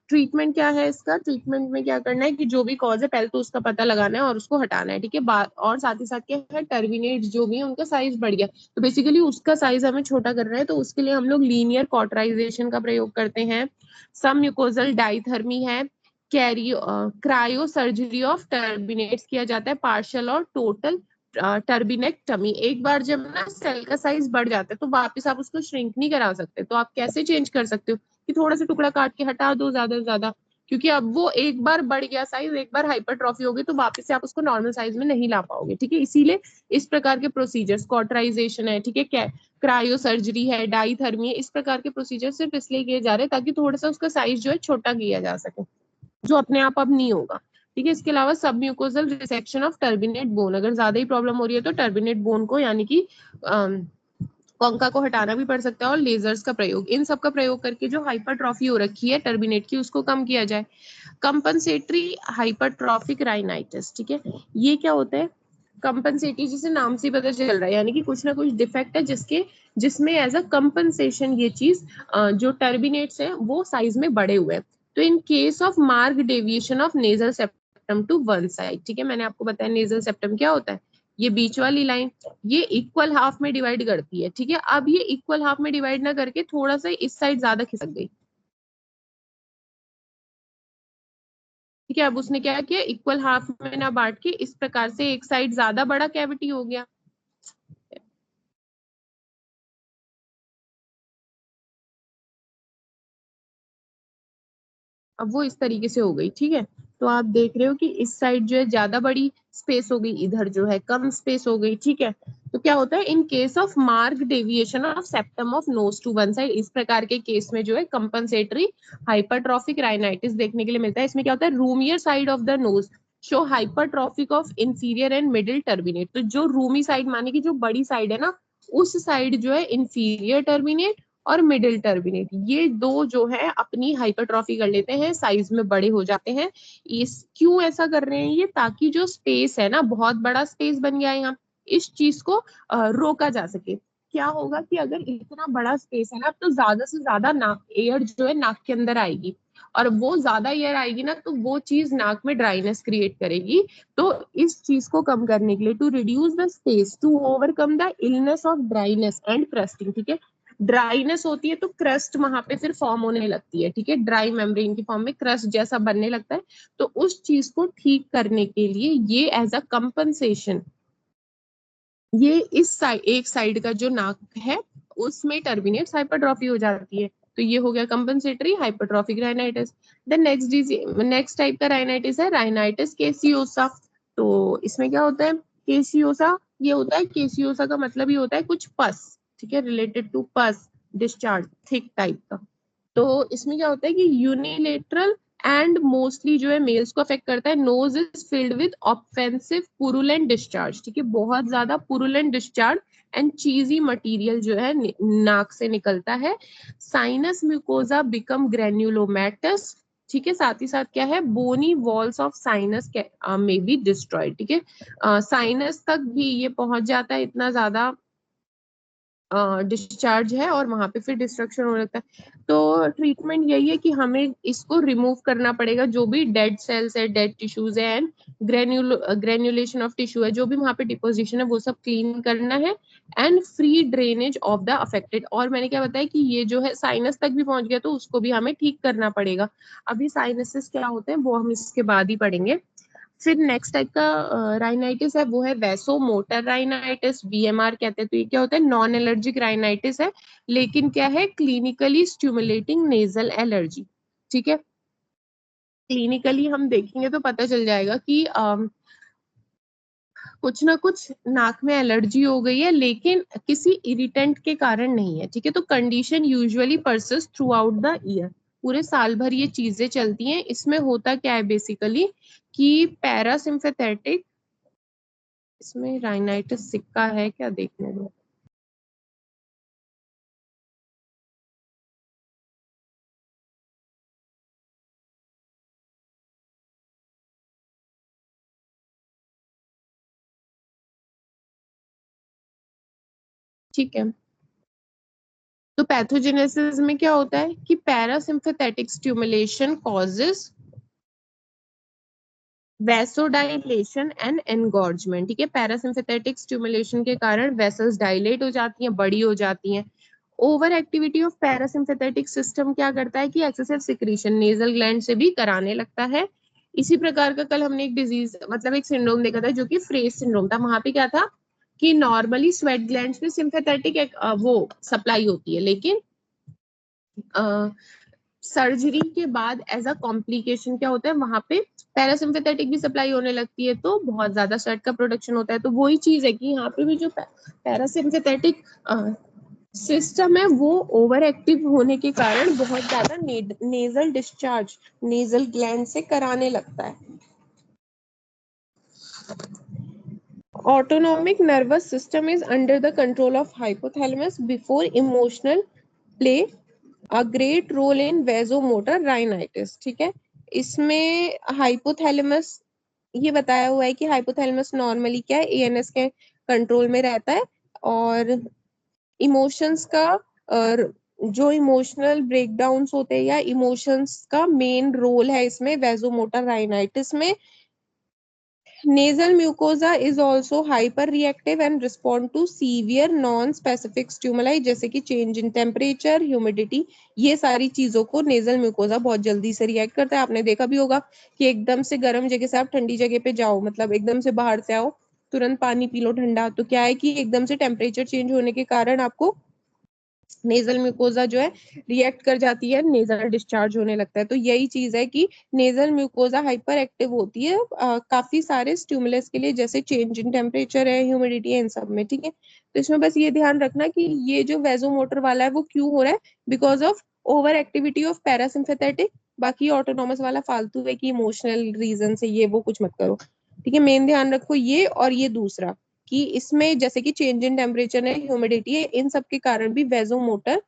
ट्रीटमेंट क्या है इसका, ट्रीटमेंट में क्या करना है कि जो भी कॉज है पहले तो उसका पता लगाना है और उसको हटाना है, ठीक है। बात और साथ ही साथ क्या है, टर्मिनेट जो भी है उनका साइज बढ़ गया तो बेसिकली उसका साइज हमें छोटा करना है, तो उसके लिए हम लोग लीनियर कॉटराइजेशन का प्रयोग करते हैं। सम म्यूकोजल डाइथर्मी है, कैरी क्रायो सर्जरी ऑफ टर्बिनेट्स किया जाता है, पार्शियल और टोटल टर्बिनेक्टमी। एक बार जब ना सेल का साइज बढ़ जाता है तो वापस आप उसको श्रिंक नहीं करा सकते, तो आप कैसे चेंज कर सकते हो कि थोड़ा सा टुकड़ा काट के हटा दो ज्यादा से ज्यादा, क्योंकि अब वो एक बार बढ़ गया साइज, एक बार हाइपरट्रॉफी हो गई तो वापस से आप उसको नॉर्मल साइज में नहीं ला पाओगे, ठीक है। इसीलिए इस प्रकार के प्रोसीजर्स, कॉटराइजेशन है, ठीक है, क्रायो सर्जरी है, डाइथर्मी है, इस प्रकार के प्रोसीजर सिर्फ इसलिए किए जा रहे हैं ताकि थोड़ा सा उसका साइज जो है छोटा किया जा सके, जो अपने आप अब नहीं होगा, ठीक है। इसके अलावा सब mucosal resection of turbinate bone, अगर ज्यादा ही प्रॉब्लम हो रही है तो टर्बिनेट बोन को यानी कि कोंका को हटाना भी पड़ सकता है, और लेजर्स का प्रयोग, इन सब का प्रयोग करके जो हाइपरट्रॉफी हो रखी है टर्बिनेट की उसको कम किया जाए। कंपनसेटरी हाइपरट्रॉफिक राइनाइटिस, ठीक है, ये क्या होता है, कंपनसेटरी जिसे नाम से पता चल रहा है, यानी कि कुछ ना कुछ डिफेक्ट है जिसमें एज अ कंपनसेशन ये चीज जो टर्बिनेट्स है वो साइज में बढ़े हुए हैं। तो in case of mark deviation of nasal septum to one side, ठीक है, मैंने आपको बताया नेजल सेप्टम क्या होता है, ये बीच वाली लाइन, ये इक्वल हाफ में डिवाइड करती है, ठीक है। अब ये इक्वल हाफ में डिवाइड ना करके थोड़ा सा इस साइड ज्यादा खिसक गई, ठीक है। अब उसने क्या किया, इक्वल हाफ में ना बांट के इस प्रकार से एक साइड ज्यादा बड़ा कैविटी हो गया, अब वो इस तरीके से हो गई, ठीक है। तो आप देख रहे हो कि इस साइड जो है ज्यादा बड़ी स्पेस हो गई, इधर जो है कम स्पेस हो गई, ठीक है। तो क्या होता है, in case of mark deviation of septum of nose to one side, इस प्रकार के केस में जो है कंपनसेटरी हाइपरट्रॉफिक राइनाइटिस देखने के लिए मिलता है। इसमें क्या होता है, roomier side of the nose show hypertrophic of inferior and middle turbinate, तो जो रूमी साइड माने की जो बड़ी साइड है ना, उस साइड जो है इंफीरियर टर्बिनेट और मिडिल टर्बिनेट, ये दो जो है अपनी हाइपरट्रॉफी कर लेते हैं, साइज में बड़े हो जाते हैं। इस क्यों ऐसा कर रहे हैं ये, ताकि जो स्पेस है ना, बहुत बड़ा स्पेस बन गया है यहाँ, इस चीज को रोका जा सके। क्या होगा कि अगर इतना बड़ा स्पेस है ना तो ज्यादा से ज्यादा नाक एयर जो है नाक के अंदर आएगी, और वो ज्यादा एयर आएगी ना तो वो चीज नाक में ड्राइनेस क्रिएट करेगी। तो इस चीज को कम करने के लिए, to reduce the space, to overcome the illness of dryness and crusting, ठीक है, ड्राइनेस होती है तो क्रस्ट वहां पे फिर फॉर्म होने लगती है, ठीक है, ड्राई मेम्ब्रेन की फॉर्म में क्रस्ट जैसा बनने लगता है। तो उस चीज को ठीक करने के लिए ये एज अ कंपनसेशन, ये इस साइड, एक साइड का जो नाक है उसमें टर्बिनेट्स हाइपरट्रॉफी हो जाती है। तो ये हो गया compensatory hypertrophic rhinitis. Then next type का राइनाइटिस है राइनाइटिस केसियोसा। तो इसमें क्या होता है, केसियोसा, ये होता है, केसियोसा का मतलब ये होता है कुछ पस, ठीक है, रिलेटेड टू पस डिस्चार्ज, थिक टाइप का। तो इसमें क्या होता है कि यूनिलेटरल एंड मोस्टली जो है मेल्स को अफेक्ट करता है। Nose is filled with offensive purulent discharge, ठीक है, बहुत ज्यादा purulent discharge and cheesy material जो है नाक से निकलता है। साइनस म्यूकोजा बिकम ग्रेन्युलोमैटस, ठीक है, साथ ही साथ क्या है, बोनी वॉल्स ऑफ साइनस में बी डिस्ट्रॉयड, ठीक है, साइनस तक भी ये पहुंच जाता है, इतना ज्यादा डिस्चार्ज है और वहां पे फिर डिस्ट्रक्शन हो जाता है। तो ट्रीटमेंट यही है कि हमें इसको रिमूव करना पड़ेगा, जो भी डेड सेल्स है, डेड टिश्यूज है एंड ग्रेन्युलेशन ऑफ टिश्यू है, जो भी वहां पे डिपोजिशन है वो सब क्लीन करना है and free drainage of the affected. और मैंने क्या बताया कि ये जो है साइनस तक भी पहुंच गया तो उसको भी हमें ठीक करना पड़ेगा। अभी साइनसेस क्या होते हैं वो हम इसके बाद ही पढ़ेंगे। फिर नेक्स्ट टाइप का राइनाइटिस है वो है वैसो मोटर राइनाइटिस, वीएमआर कहते हैं। तो ये क्या होता है, नॉन एलर्जिक राइनाइटिस है, लेकिन क्या है, क्लिनिकली स्टिमुलेटिंग नेजल एलर्जी, ठीक है। क्लिनिकली हम देखेंगे तो पता चल जाएगा कि कुछ ना कुछ नाक में एलर्जी हो गई है, लेकिन किसी इरिटेंट के कारण नहीं है, ठीक है। तो condition usually persist through out the year, पूरे साल भर ये चीजें चलती हैं। इसमें होता क्या है बेसिकली कि पैरासिम्पैथेटिक, इसमें राइनाइटिस सिक्का है क्या, देखने दो। ठीक है, तो पैथोजेनेसिस में क्या होता है कि parasympathetic stimulation causes vasodilation and engorgement, ठीक है। पैरासिम्पैथेटिक स्टिमुलेशन के कारण वेसल्स डायलेट हो जाती हैं, बड़ी हो जाती हैं। Over activity of parasympathetic system क्या करता है कि एक्सेसिव सिक्रीशन नेजल ग्लैंड से भी कराने लगता है। इसी प्रकार का कल हमने एक डिजीज मतलब एक सिंड्रोम देखा था जो कि फ्रेज सिंड्रोम था। वहां पे क्या था कि नॉर्मली स्वेट ग्लैंड्स में सिंपैथेटिक वो सप्लाई होती है, लेकिन सर्जरी के बाद एज अ कॉम्प्लिकेशन क्या होता है, वहां पे पैरासिम्पैथेटिक भी सप्लाई होने लगती है, तो बहुत ज्यादा स्वेट का प्रोडक्शन होता है। तो वही चीज है कि यहाँ पे भी जो पैरासिम्पैथेटिक सिस्टम है वो ओवर एक्टिव होने के कारण बहुत ज्यादा नेजल डिस्चार्ज नेजल ग्लैंड से कराने लगता है। Autonomic nervous system is under the control of hypothalamus before emotional play a great role in vasomotor rhinitis, ठीक है। इसमें हाइपोथैलेमस ये बताया हुआ है कि हाइपोथैलेमस नॉर्मली क्या है, एएनएस के कंट्रोल में रहता है और इमोशंस का जो इमोशनल ब्रेकडाउन्स होते हैं या इमोशंस का मेन रोल है इसमें वेजोमोटर राइनाइटिस में। Nasal mucosa is also hyperreactive and respond to severe non-specific stimuli जैसे कि change in temperature, humidity, ये सारी चीजों को nasal mucosa बहुत जल्दी से रिएक्ट करता है। आपने देखा भी होगा कि एकदम से गर्म जगह से आप ठंडी जगह पे जाओ, मतलब एकदम से बाहर से आओ, तुरंत पानी पी लो ठंडा, तो क्या है कि एकदम से टेम्परेचर चेंज होने के कारण आपको नेजल म्यूकोजा जो है रिएक्ट कर जाती है, नेजल डिस्चार्ज होने लगता है। तो यही चीज है कि नेजल म्यूकोजा हाइपर एक्टिव होती है काफी सारे स्टिमुलस के लिए, जैसे चेंज इन टेम्परेचर है, ह्यूमिडिटी है, इन सब में, ठीक है। तो इसमें बस ये ध्यान रखना कि ये जो वेजोमोटर वाला है वो क्यों हो रहा है, because of over activity of parasympathetic. बाकी ऑटोनोमस वाला फालतू है कि इमोशनल रीजन से ये वो कुछ मत करो, ठीक है। मेन ध्यान रखो ये, और ये दूसरा कि इसमें जैसे कि चेंज इन टेम्परेचर है, ह्यूमिडिटी है, इन सब के कारण भी वेजोमोटर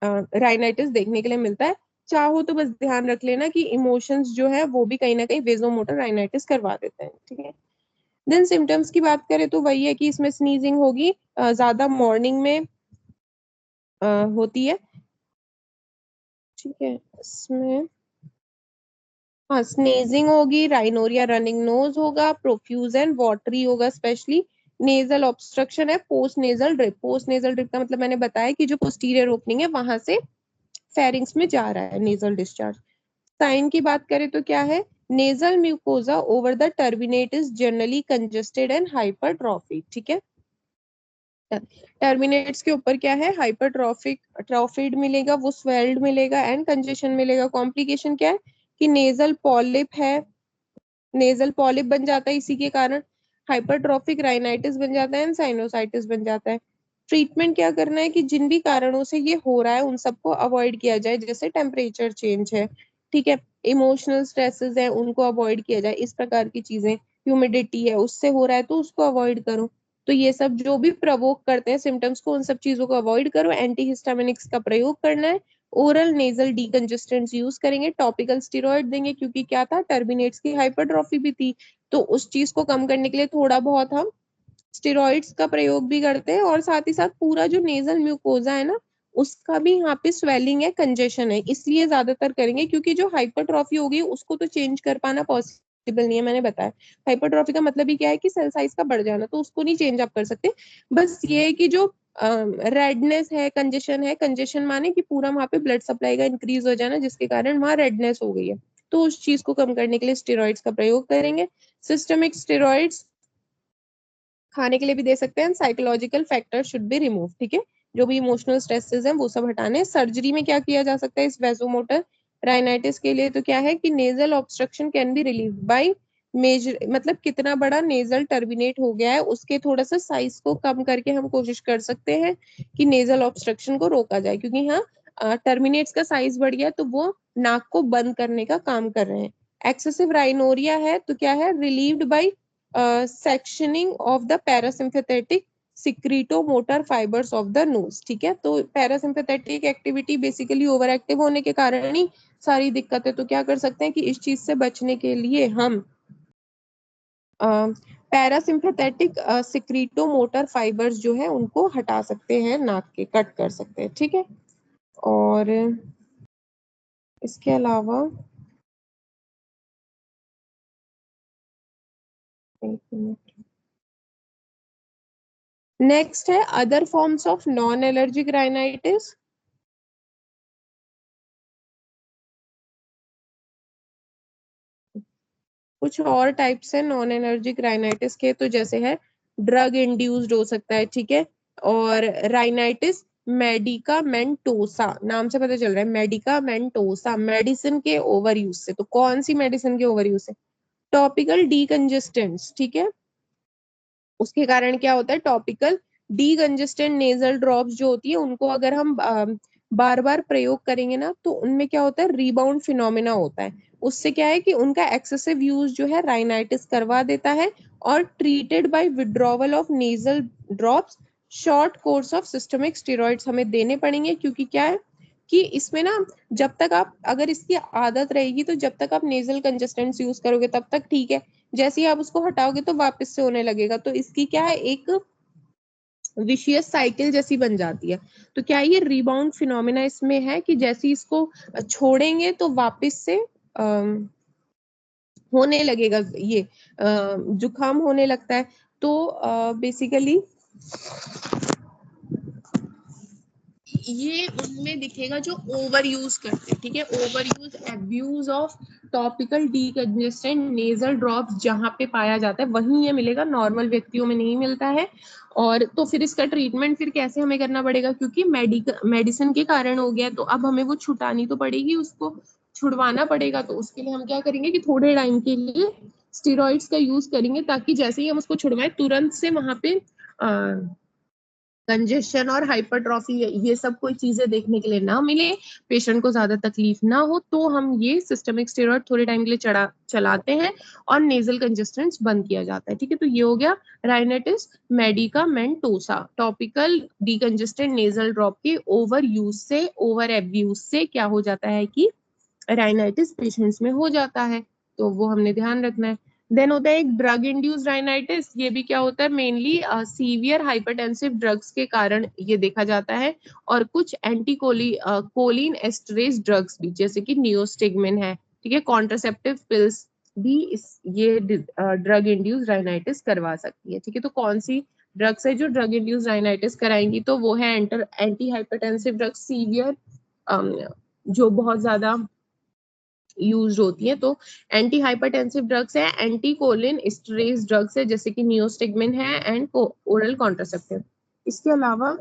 राइनाइटिस देखने के लिए मिलता है। चाहो तो बस ध्यान रख लेना कि इमोशंस जो है वो भी कहीं ना कहीं वेजोमोटर राइनाइटिस करवा देते हैं, ठीक है। देन सिम्टम्स की बात करें तो वही है कि इसमें स्नीजिंग होगी, ज्यादा मॉर्निंग में होती है, ठीक है। इसमें हाँ स्नेजिंग होगी, राइनोरिया रनिंग नोज होगा, प्रोफ्यूज एंड वाटरी होगा, स्पेशली नेजल ऑब्स्ट्रक्शन है, post nasal drip. Post nasal drip का मतलब मैंने बताया कि जो पोस्टीरियर ओपनिंग है वहां से फेरिंग्स में जा रहा है नेजल डिस्चार्ज। साइन की बात करें तो क्या है, nasal mucosa over the terminate is generally congested and hypertrophic, ठीक है। टर्मिनेट्स के ऊपर क्या है, हाइपरट्रॉफिक ट्रॉफिड मिलेगा, वो स्वेल्ड मिलेगा एंड कंजेशन मिलेगा। कॉम्प्लिकेशन क्या है कि नेजल पॉलिप है, नेजल पॉलिप बन जाता है, इसी के कारण हाइपरट्रॉफिक राइनाइटिस बन जाता है एंड साइनोसाइटिस बन जाता है। ट्रीटमेंट क्या करना है कि जिन भी कारणों से ये हो रहा है उन सबको अवॉइड किया जाए, जैसे टेम्परेचर चेंज है, ठीक है। इमोशनल स्ट्रेसेस है उनको अवॉइड किया जाए, इस प्रकार की चीजें, ह्यूमिडिटी है उससे हो रहा है तो उसको अवॉइड करो। तो ये सब जो भी प्रवोक करते हैं सिम्टम्स को, उन सब चीजों को अवॉइड करो। एंटीहिस्टामिनिक्स का प्रयोग करना है। ओरल नेजल डीकंजेस्टेंट्स यूज करेंगे। टॉपिकल स्टेरॉइड देंगे, क्योंकि क्या था, टर्मिनेट्स की हाइपरट्रॉफी भी थी, तो उस चीज को कम करने के लिए थोड़ा बहुत हम स्टेरॉइड्स का प्रयोग भी करते हैं। और साथ ही साथ पूरा जो नेजल म्यूकोजा है ना, उसका भी यहाँ पे स्वेलिंग है, कंजेशन है, इसलिए ज्यादातर करेंगे, क्योंकि जो हाइपरट्रॉफी होगी उसको तो चेंज कर पाना पॉसिबल नहीं है, मैंने बताया। हाइपरट्रॉफी का मतलब ही क्या है कि सेल साइज का बढ़ जाना, तो उसको नहीं चेंज आप कर सकते। बस ये है कि जो रेडनेस है, कंजेशन है, कंजेशन माने कि पूरा वहां पे ब्लड सप्लाई का इंक्रीज हो जाना, जिसके कारण वहां रेडनेस हो गई है, तो उस चीज को कम करने के लिए स्टेरॉइड्स का प्रयोग करेंगे। सिस्टमिक स्टेरॉइड्स खाने के लिए भी दे सकते हैं। Psychological factor should be remove, ठीक है, जो भी इमोशनल स्ट्रेसेस हैं वो सब हटाने। सर्जरी में क्या किया जा सकता है इस वैसोमोटर राइनाइटिस के लिए, तो क्या है कि nasal obstruction can be relieve by major, मतलब कितना बड़ा नेजल टर्मिनेट हो गया है उसके थोड़ा सा साइज को कम करके हम कोशिश कर सकते हैं कि नेजल ऑब्स्ट्रक्शन को रोका जाए, क्योंकि हाँ टर्मिनेट्स का साइज बढ़ गया तो वो नाक को बंद करने का काम कर रहे हैं। एक्सेसिव राइनोरिया है तो क्या है, relieved by sectioning of the parasympathetic secretomotor fibres of the nose, ठीक है। तो parasympathetic activity basically overactive होने के कारण ही सारी दिक्कतें, तो क्या कर सकते हैं कि इस चीज से बचने के लिए हम पैरासिम्पैथेटिक सिक्रीटोमोटर फाइबर्स जो है उनको हटा सकते हैं, नाक के कट कर सकते हैं, ठीक है। और इसके अलावा नेक्स्ट है other forms of non allergic rhinitis. कुछ और टाइप्स है नॉन एलर्जिक राइनाइटिस के, तो जैसे है ड्रग इंड्यूस्ड हो सकता है, ठीक है। और राइनाइटिस मेडिकामेंटोसा, नाम से पता चल रहा है, मेडिकामेंटोसा, मेडिसिन के ओवर यूज से। तो कौन सी मेडिसिन के ओवर यूज से? टॉपिकल डीकंजेस्टेंट्स, ठीक है, उसके कारण क्या होता है, टॉपिकल डीकंजेस्टेंट नेजल ड्रॉप्स जो होती है उनको अगर हम बार बार प्रयोग करेंगे ना, तो उनमें क्या होता है, रीबाउंड फिनोमिना होता है। उससे क्या है कि उनका एक्सेसिव यूज जो है राइनाइटिस करवा देता है। और treated by withdrawal of nasal drops, short course of systemic steroids हमें देने पड़ेंगे, क्योंकि क्या है कि इसमें ना, जब तक आप, अगर इसकी आदत रहेगी तो जब तक आप नेजल कंजेस्टेंट्स यूज करोगे तब तक ठीक है, जैसे ही आप उसको हटाओगे तो वापस से होने लगेगा, तो इसकी क्या है, एक विशियस साइकिल जैसी बन जाती है। तो क्या ये रिबाउंड फिनोमिना इसमें है कि जैसे ही इसको छोड़ेंगे तो वापस से होने लगेगा, ये जुकाम होने लगता है। तो बेसिकली ये उनमें दिखेगा जो ओवर यूज करते हैं, ठीक है, over use abuse of topical decongestant nasal drops जहां पे पाया जाता है वहीं ये मिलेगा, नॉर्मल व्यक्तियों में नहीं मिलता है। और तो फिर इसका ट्रीटमेंट फिर कैसे हमें करना पड़ेगा, क्योंकि मेडिसिन के कारण हो गया, तो अब हमें वो छुटानी तो पड़ेगी, उसको छुड़वाना पड़ेगा। तो उसके लिए हम क्या करेंगे कि थोड़े टाइम के लिए स्टेरॉइड्स का यूज करेंगे, ताकि जैसे ही हम उसको छुड़वाएं तुरंत से वहां पे कंजेशन और हाइपरट्रॉफी ये सब कोई चीजें देखने के लिए ना मिले, पेशेंट को ज्यादा तकलीफ ना हो, तो हम ये सिस्टमिक स्टेरॉइड थोड़े टाइम के लिए चलाते हैं और नेजल कंजेस्टेंट्स बंद किया जाता है, ठीक है। तो ये हो गया rhinitis medicamentosa, topical decongestant nasal drop के ओवर यूज से, ओवर एब्यूज से क्या हो जाता है कि राइनाइटिस पेशेंट्स में हो जाता है, तो वो हमने ध्यान रखना है। देन होता है एक ड्रग इंड्यूस्ड राइनाइटिस, ये भी क्या होता है, मेनली सीवियर हाइपरटेंसिव ड्रग्स के कारण ये देखा जाता है। और कुछ कोलिन एस्टरेज ड्रग्स भी, जैसे कि नियोस्टिगमिन है, ठीक है, कॉन्ट्रासेप्टिव पिल्स भी ये ड्रग इंड्यूस्ड राइनाइटिस करवा सकती है, ठीक है। तो कौन सी ड्रग्स है जो ड्रग इंड्यूस्ड राइनाइटिस कराएंगी, तो वो है एंटी हाइपरटेंसिव ड्रग्स, सीवियर जो बहुत ज्यादा यूज होती है, तो एंटी हाइपरटेंसिव ड्रग्स है, एंटी कोलिन स्टेरेज ड्रग्स है जैसे कि नियोस्टिगमिन है, एंड ओरल कॉन्ट्रासेप्टिव। इसके अलावा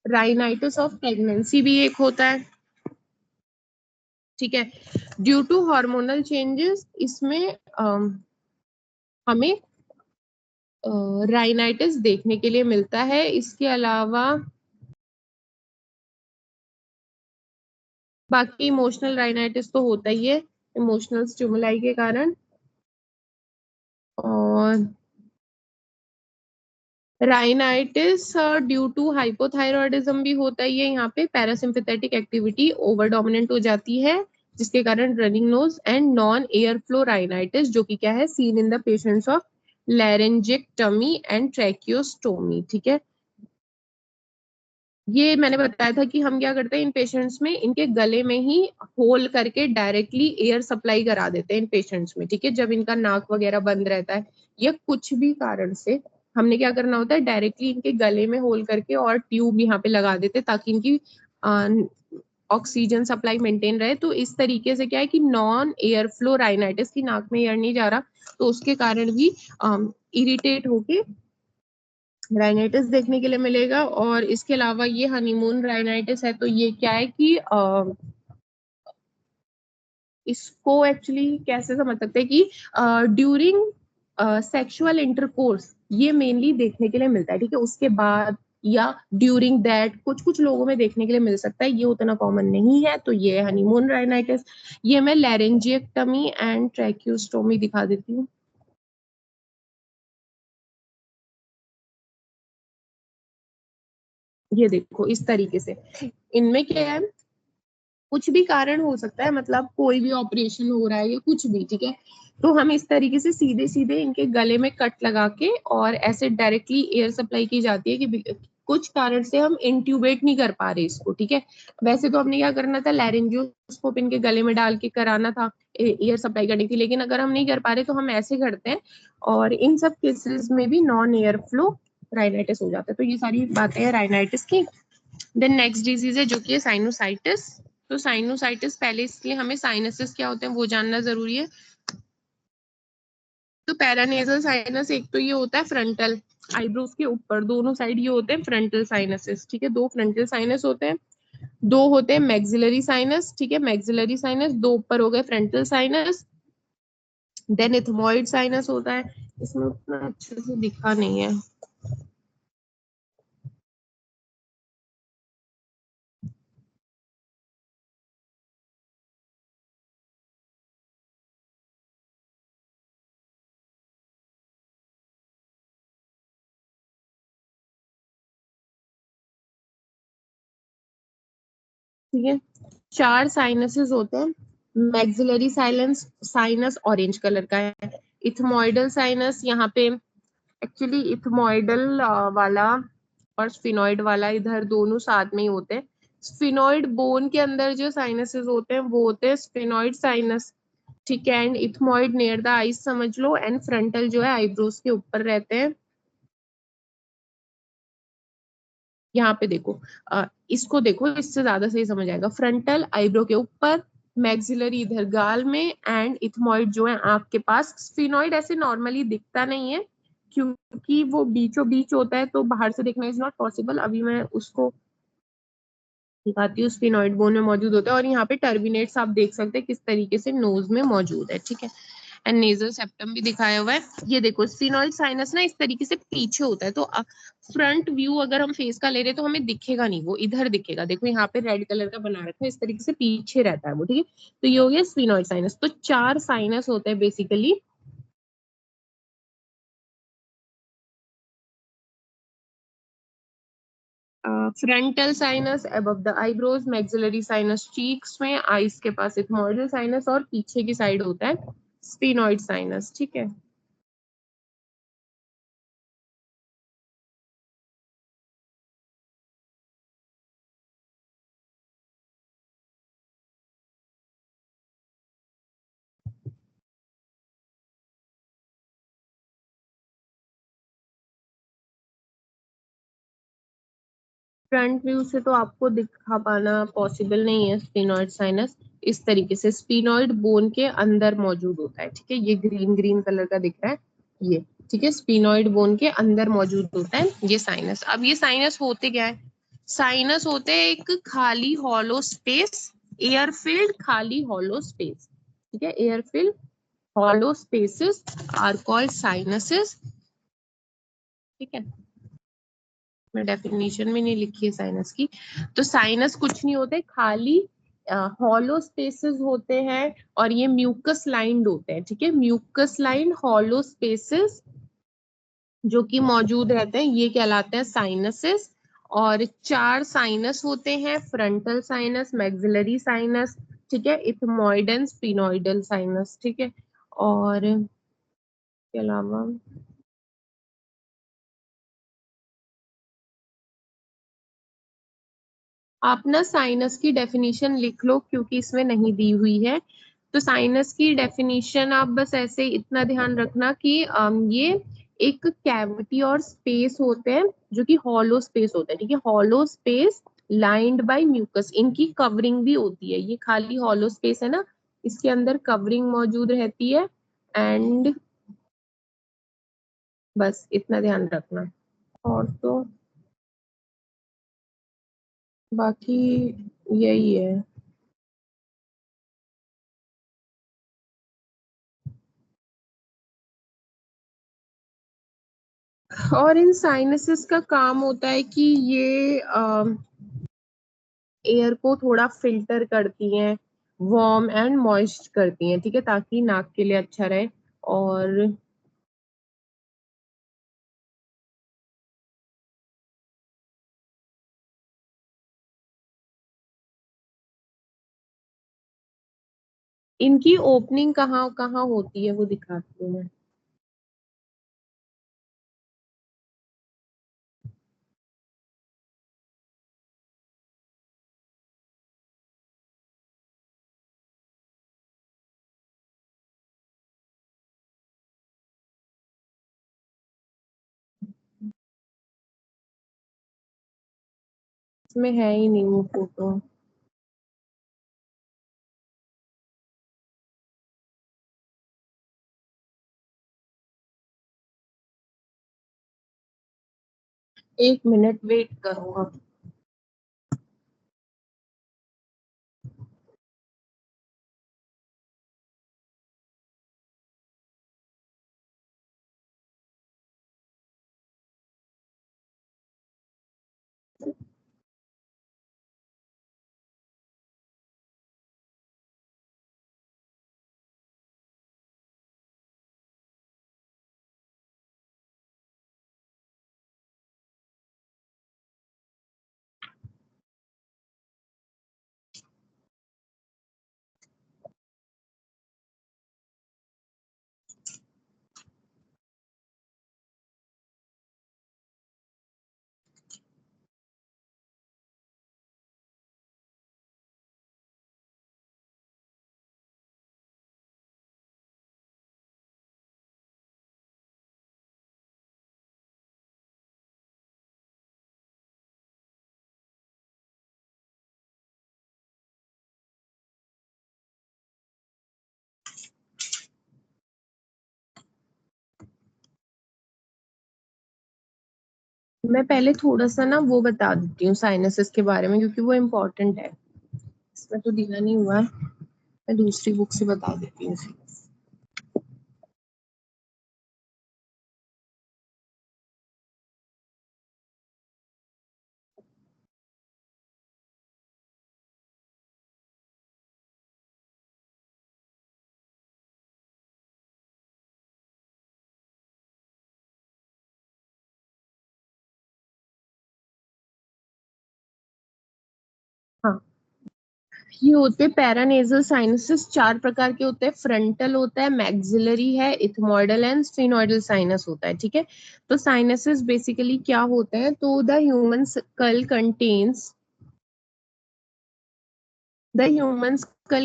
राइनाइटिस ऑफ प्रेगनेंसी भी एक होता है, ठीक है, ड्यू टू हार्मोनल चेंजेस। इसमें हमें राइनाइटिस देखने के लिए मिलता है। इसके अलावा बाकी इमोशनल राइनाइटिस तो होता ही है, इमोशनल स्टिमुलाई के कारण। और राइनाइटिस ड्यू टू हाइपोथायरॉयडिज्म भी होता है ये, यहाँ पे पैरासिम्पैथेटिक एक्टिविटी ओवर डोमिनेंट हो जाती है जिसके कारण running nose and non airflow rhinitis, जो कि क्या है, seen in the patients of laryngectomy and tracheostomy. ठीक है, ये मैंने बताया था कि हम क्या करते हैं इन पेशेंट्स में, इनके गले में ही होल करके डायरेक्टली एयर सप्लाई करा देते हैं इन पेशेंट्स में। ठीक है, जब इनका नाक वगैरह बंद रहता है या कुछ भी कारण से, हमने क्या करना होता है, डायरेक्टली इनके गले में होल करके और ट्यूब यहाँ पे लगा देते ताकि इनकी ऑक्सीजन सप्लाई मेंटेन रहे। तो इस तरीके से क्या है कि नॉन एयर फ्लो राइनाइटिस की, नाक में एयर नहीं जा रहा तो उसके कारण भी इरिटेट होके राइनाइटिस देखने के लिए मिलेगा। और इसके अलावा ये हनीमून राइनाइटिस है, तो ये क्या है कि इसको एक्चुअली कैसे समझ सकते हैं कि ड्यूरिंग सेक्सुअल इंटरकोर्स ये मेनली देखने के लिए मिलता है। ठीक है, उसके बाद या ड्यूरिंग दैट कुछ कुछ लोगों में देखने के लिए मिल सकता है, ये उतना कॉमन नहीं है। तो ये हनीमून राइनाइटिस। ये मैं लैरिंजिएक्टमी एंड ट्रैकियोस्टोमी दिखा देती हूँ। ये देखो इस तरीके से, इनमें क्या है, कुछ भी कारण हो सकता है, मतलब कोई भी ऑपरेशन हो रहा है या कुछ भी। ठीक है, तो हम इस तरीके से सीधे सीधे इनके गले में कट लगा के और ऐसे डायरेक्टली एयर सप्लाई की जाती है कि कुछ कारण से हम इंट्यूबेट नहीं कर पा रहे इसको। ठीक है, वैसे तो हमने क्या करना था, लैरिंजियोस्कोप इनके गले में डाल के कराना था एयर सप्लाई करनी थी, लेकिन अगर हम नहीं कर पा रहे तो हम ऐसे करते हैं। और इन सब केसेस में भी नॉन एयर फ्लो राइनाइटिस हो जाता है। तो ये सारी बातें हैं राइनाइटिस की। देन नेक्स्ट डिजीज है जो कि है साइनोसाइटिस। तो साइनोसाइटिस, पहले इसलिए हमें साइनसेस क्या होते हैं वो जानना जरूरी है। तो पैरानेजल साइनस एक तो ये होता है फ्रंटल, आईब्रोज के ऊपर दोनों साइड ये होते हैं फ्रंटल साइनसेस। ठीक है, दो फ्रंटल साइनस होते हैं, दो होते हैं मैक्सिलरी साइनस। ठीक है, मैक्सिलरी साइनस दो ऊपर हो गए frontal sinus. Then ethmoid sinus होता है, इसमें उतना अच्छे से दिखा नहीं है। ठीक है, चार साइनसेस होते हैं। Maxillary silence sinus orange colour का है। इथमोइडल साइनस, यहाँ पे एक्चुअली इथमोइडल वाला और स्फिनोइड वाला इधर दोनों साथ में ही होते हैं। स्फिनोइड बोन के अंदर जो साइनसेस होते हैं वो होते हैं स्फिनोइड साइनस। ठीक है, and ethmoid near the eyes समझ लो, एंड फ्रंटल जो है आईब्रोज के ऊपर रहते हैं। यहाँ पे देखो, इसको देखो, इससे ज्यादा सही समझ आएगा। फ्रंटल आईब्रो के ऊपर, मैक्सिलरी इधर गाल में, एंड इथमॉइड जो है आंख के पास। स्फिनॉइड ऐसे नॉर्मली दिखता नहीं है क्योंकि वो बीचों बीच होता है, तो बाहर से देखना इज नॉट पॉसिबल। अभी मैं उसको दिखाती हूँ। स्फिनॉइड बोन में मौजूद होता है, और यहाँ पे टर्बिनेट्स आप देख सकते हैं किस तरीके से नोज में मौजूद है। ठीक है, एंड नेजल सेप्टम भी दिखाया हुआ है। ये देखो स्फिनोइड साइनस ना इस तरीके से पीछे होता है, तो फ्रंट व्यू अगर हम फेस का ले रहे हैं तो हमें दिखेगा नहीं, वो इधर दिखेगा। देखो यहाँ पे रेड कलर का बना रखा है, इस तरीके से पीछे रहता है वो। ठीक है, तो ये हो गया स्फिनोइड साइनस। तो चार साइनस होते हैं basically. Frontal sinus above the eyebrows, maxillary sinus cheeks में, आईज के पास इथमोइडल साइनस, और पीछे की साइड होता है स्फिनोइड साइनस। ठीक है, फ्रंट व्यू से तो आपको दिखा पाना पॉसिबल नहीं है स्फिनोइड साइनस। इस तरीके से स्फिनोइड बोन के अंदर मौजूद होता है। ठीक है, ये ग्रीन ग्रीन कलर का दिख रहा है ये। ठीक है, स्फिनोइड बोन के अंदर मौजूद होता है ये साइनस। अब ये साइनस होते क्या है, साइनस होते हैं एक खाली हॉलो स्पेस, एयर फिल्ड खाली हॉलो स्पेस। ठीक है, air filled hollow spaces are called sinuses. ठीक है, मैं डेफिनेशन में नहीं लिखी है साइनस की। तो साइनस कुछ नहीं होते, खाली हॉलो स्पेसेस होते हैं और ये म्यूकस लाइंड होते हैं, ठीक है। म्यूकस लाइंड हॉलो स्पेसेस जो कि मौजूद रहते हैं ये कहलाते हैं साइनसेस। और 4 साइनस होते हैं, फ्रंटल साइनस, मैक्सिलरी साइनस, ठीक है, इथमोइडल, स्फिनोइडल साइनस, ठीक है। और के अलावा आप ना साइनस की डेफिनेशन लिख लो क्योंकि इसमें नहीं दी हुई है। तो साइनस की डेफिनेशन आप बस ऐसे इतना ध्यान रखना कि ये एक कैविटी और स्पेस होते हैं जो कि हॉलो स्पेस होता है, ठीक है। Hollow space lined by mucus, इनकी कवरिंग भी होती है, ये खाली हॉलो स्पेस है ना, इसके अंदर कवरिंग मौजूद रहती है। एंड बस इतना ध्यान रखना। और तो बाकी यही है। और इन साइनसेस का काम होता है कि ये एयर को थोड़ा फिल्टर करती हैं, वार्म एंड मॉइस्ट करती हैं, ठीक है, ताकि नाक के लिए अच्छा रहे। और इनकी ओपनिंग कहाँ कहाँ होती है वो दिखाती हूँ मैं। इसमें है ही नहीं वो फोटो। एक मिनट वेट करो आप। मैं पहले थोड़ा सा ना वो बता देती हूँ साइनसेस के बारे में क्योंकि वो इम्पोर्टेंट है, इसमें तो दिया नहीं हुआ है, मैं दूसरी बुक से बता देती हूँ। हाँ, ये होते हैं पैरानेजल साइनसेस, 4 प्रकार के होते हैं। फ्रंटल होता है, मैक्सिलरी है, इथमोइडल एंड स्फिनोइडल साइनस होता है, ठीक है। तो साइनसेस बेसिकली क्या होते हैं, तो the human skull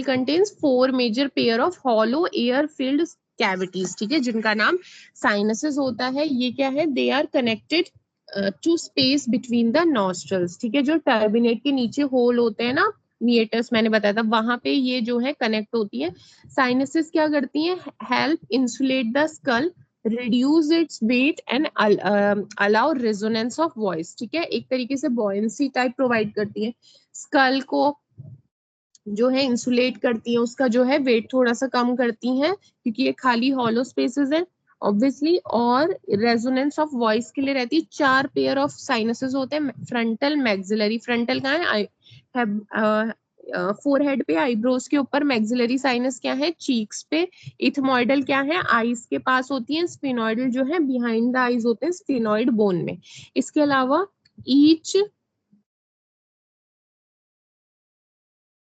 contains four major pair of hollow air filled cavities, ठीक है, जिनका नाम साइनसेस होता है। ये क्या है, they are connected to space between the nostrils, ठीक है। जो टर्बिनेट के नीचे होल होते हैं ना, मीएटर्स मैंने बताया था, वहां पे ये जो है कनेक्ट होती है। साइनसेस क्या करती हैं, help insulate the skull, reduce its weight and allow resonance of voice, ठीक है। एक तरीके से बॉयंसी टाइप प्रोवाइड करती है, स्कल को जो है इंसुलेट करती हैं, उसका जो है वेट थोड़ा सा कम करती हैं क्योंकि ये खाली हॉलो स्पेसेस है ऑब्वियसली। और रेजोनेंस ऑफ वॉइस के लिए रहती है। 4 पेयर ऑफ साइनसेस होते हैं, फ्रंटल, मैक्सिलरी। फ्रंटल कहाँ है, फोरहेड पे, आईब्रोज के ऊपर, मैक्सिलरी साइनस क्या है, चीक्स पे, इथमॉइडल क्या है, आईज के पास होती है, स्फिनॉइडल जो है बिहाइंड द आईज होते हैं, स्फिनॉइड बोन में। इसके अलावा ईच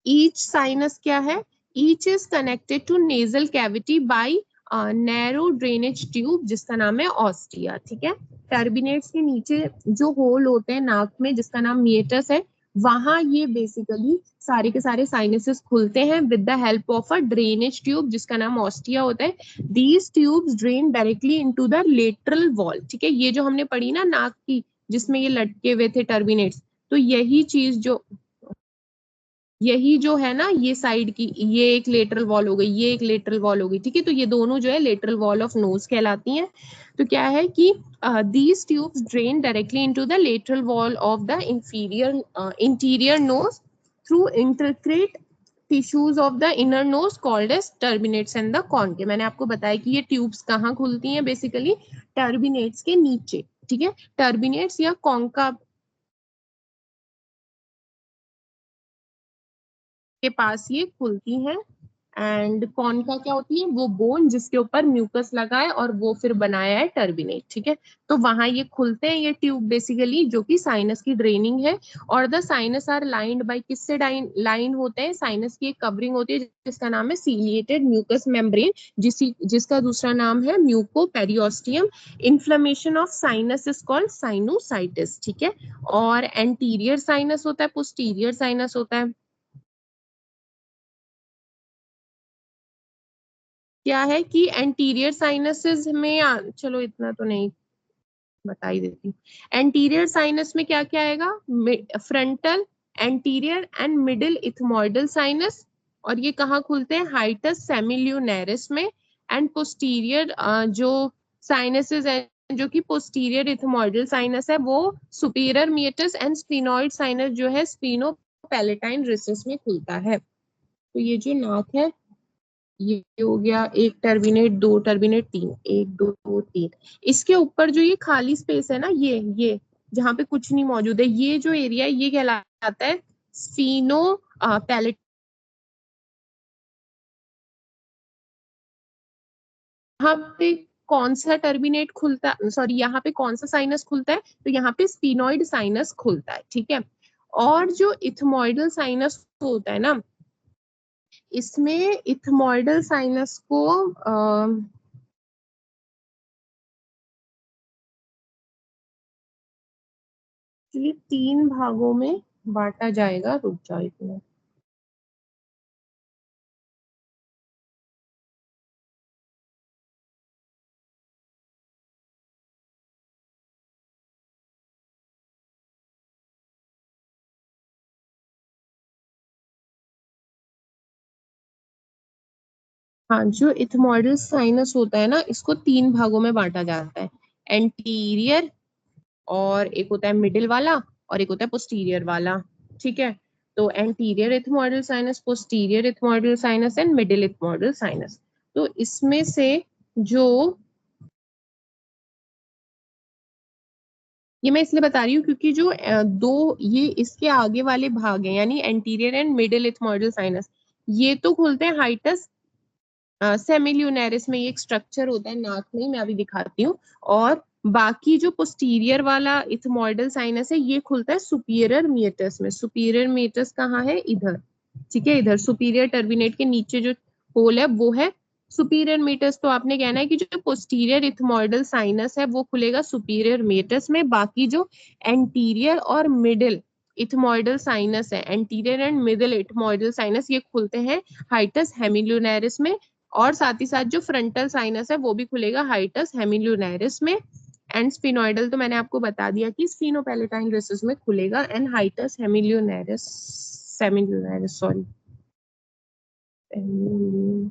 ईच साइनस क्या है, each is connected to nasal cavity by narrow drainage tube जिसका नाम है ऑस्टिया। ठीक है, टर्बिनेट्स के नीचे जो होल होते हैं नाक में जिसका नाम मिएटस है, वहां ये बेसिकली सारे के सारे साइनसेस खुलते हैं with the help of a drainage tube जिसका नाम ऑस्टिया होता है। These tubes drain directly into the lateral wall. ठीक है, ये जो हमने पढ़ी ना नाक की जिसमें ये लटके हुए थे टर्बिनेट्स, तो यही जो है ना, ये साइड की, ये एक लेटरल वॉल हो गई, ये एक लेटरल वॉल हो गई। ठीक है, तो ये दोनों जो है लेटरल वॉल ऑफ नोज कहलाती हैं। तो क्या है कि these tubes drain directly into the lateral wall of the interior nose through intricate tissues of the inner nose called as turbinates and the conchae. मैंने आपको बताया कि ये ट्यूब्स कहाँ खुलती हैं, बेसिकली टर्बिनेट्स के नीचे। ठीक है, टर्बिनेट्स या कॉन्का के पास ये खुलती हैं। एंड कौन का क्या होती है, वो बोन जिसके ऊपर म्यूकस लगा है और वो फिर बनाया है टर्बिनेट। ठीक है, तो वहां ये खुलते हैं ये ट्यूब बेसिकली, जो कि साइनस की ड्रेनिंग है। और the sinus are lined by, किससे लाइन होते हैं, साइनस की एक कवरिंग होती है जिसका नाम है सीलिएटेड म्यूकस मेम्ब्रेन, जिसका दूसरा नाम है mucoperiosteum. Inflammation of sinus is called sinusitis. ठीक है, और एंटीरियर साइनस होता है, पोस्टीरियर साइनस होता है। क्या है कि एंटीरियर साइनसेस में चलो इतना तो नहीं बता ही देती। एंटीरियर साइनस में क्या क्या आएगा, frontal, anterior and middle ethmoidal sinus. और ये कहाँ खुलते हैं, हाइटस सेमिल्यूनेरिस में। एंड पोस्टीरियर जो साइनसेस है, जो कि पोस्टीरियर इथमॉइडल साइनस है, वो superior meatus and sphenoid sinus जो है स्फिनो पैलेटाइन रिसेस में खुलता है। तो ये जो नाक है, ये हो गया एक टर्बिनेट, दो टर्बिनेट, तीन, एक दो तीन। इसके ऊपर जो ये खाली स्पेस है ना, ये जहाँ पे कुछ नहीं मौजूद है, ये जो एरिया है ये कहलाता है स्फीनो पैलेट। यहाँ पे कौन सा टर्बिनेट खुलता, सॉरी यहाँ पे कौन सा साइनस खुलता है, तो यहाँ पे स्फीनोइड साइनस खुलता है। ठीक है, और जो इथमोइडल साइनस होता है ना, इसमें इथमोइडल साइनस को एक्चुअली तीन भागों में बांटा जाएगा। रुक जाओ एक मिनट। हाँ, जो इथमोइडल साइनस होता है ना, इसको तीन भागों में बांटा जाता है। एंटीरियर, और एक होता है मिडिल वाला, और एक होता है पोस्टीरियर वाला। ठीक है, तो anterior ethmoidal sinus, posterior ethmoidal sinus and middle ethmoidal sinus. तो इसमें से जो, ये मैं इसलिए बता रही हूँ क्योंकि जो दो ये इसके आगे वाले भाग हैं, यानी anterior and middle ethmoidal sinus, ये तो खुलते हैं हाइटस सेमिल्यूनेरिस में। ये एक स्ट्रक्चर होता है नाक में, मैं अभी दिखाती हूँ। और बाकी जो पोस्टीरियर वाला इथमोइडल साइनस है, ये खुलता है सुपीरियर मिएटस में। सुपीरियर मिएटस कहाँ है, इधर। ठीक है, इधर सुपीरियर टर्बिनेट के नीचे जो होल है वो है सुपीरियर मिएटस। तो आपने कहना है कि जो पोस्टीरियर इथमोइडल साइनस है वो खुलेगा सुपीरियर मिएटस में। बाकी जो एंटीरियर और मिडिल इथमोइडल साइनस है, anterior and middle ethmoidal sinus, ये खुलते हैं हाइटस हेमिल्यूनेरिस में। और साथ ही साथ जो फ्रंटल साइनस है वो भी खुलेगा हाइटस हेमिल्यूनेरिस में। एंड स्फिनोइडल तो मैंने आपको बता दिया कि स्फिनोपैलेटाइन रेसिस में खुलेगा। And hiatus hemilunaris, semilunaris sorry, hemilunaris.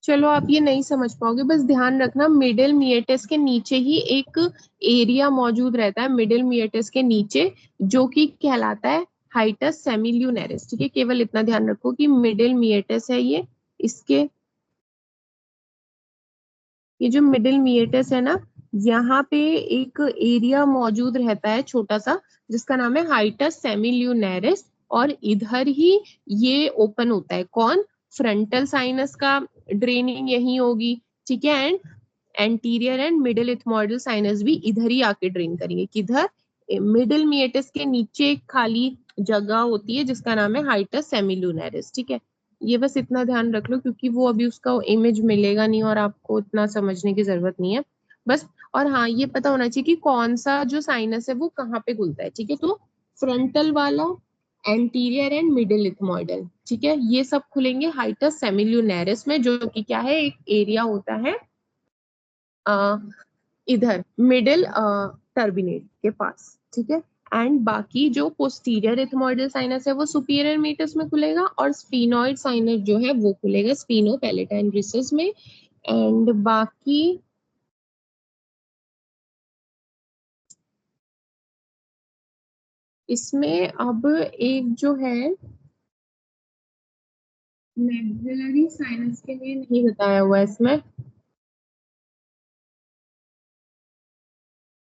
चलो आप ये नहीं समझ पाओगे, बस ध्यान रखना मिडिल मिएटस के नीचे ही एक एरिया मौजूद रहता है, मिडिल मिएटस के नीचे, जो कि कहलाता है हाइटस सेमिल्यूनेरिस। ठीक है, केवल इतना ध्यान रखो कि मिडिल मिएटस है ये, इसके ये जो मिडिल मिएटस है ना, यहाँ पे एक एरिया मौजूद रहता है छोटा सा, जिसका नाम है हाइटस सेमिल्यूनेरिस, और इधर ही ये ओपन होता है। कौन? फ्रंटल साइनस का ड्रेनिंग यही होगी। ठीक है, and anterior and middle ethmoidal sinus भी इधर ही आके ड्रेन करेंगे। किधर? मिडिल मिएटस के नीचे एक खाली जगह होती है जिसका नाम है हाइटस सेमिल्यूनेरिस। ठीक है, ये बस इतना ध्यान रख लो, क्योंकि वो अभी उसका इमेज मिलेगा नहीं और आपको इतना समझने की जरूरत नहीं है बस। और हाँ, ये पता होना चाहिए कि कौन सा जो साइनस है वो कहाँ पे खुलता है। ठीक है, तो फ्रंटल वाला, एंटीरियर एंड मिडिल इथमोइडल, ठीक है, ये सब खुलेंगे हाइटस सेमिल्यूनेरिस में, जो कि क्या है, एक एरिया होता है इधर मिडिल टर्बिनेट के पास। ठीक है, एंड बाकी जो पोस्टीरियर इथमोइडल साइनस है वो सुपीरियर मीटस में खुलेगा, और स्फीनोइड साइनस जो है वो खुलेगा स्फीनो पैलेटाइन रिसेस में। एंड बाकी इसमें अब एक जो है मैक्सिलरी साइनस के लिए नहीं बताया हुआ है इसमें।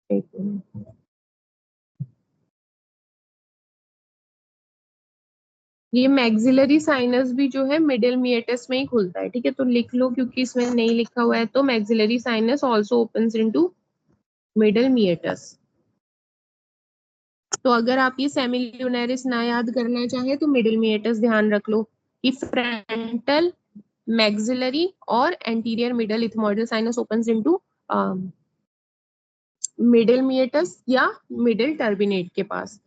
एक मिनट। ये मैक्सिलरी साइनस भी जो है मिडिल मिएटस में ही खुलता है। ठीक है, तो लिख लो, क्योंकि इसमें नहीं लिखा हुआ है, तो maxillary sinus also opens into middle meatus. तो अगर आप ये सेमिल्यूनेरिस ना याद करना चाहे तो मिडिल मिएटस ध्यान रख लो कि फ्रंटल, मैक्सिलरी और anterior middle ethmoidal sinus opens into middle meatus या मिडिल टर्बिनेट के पास।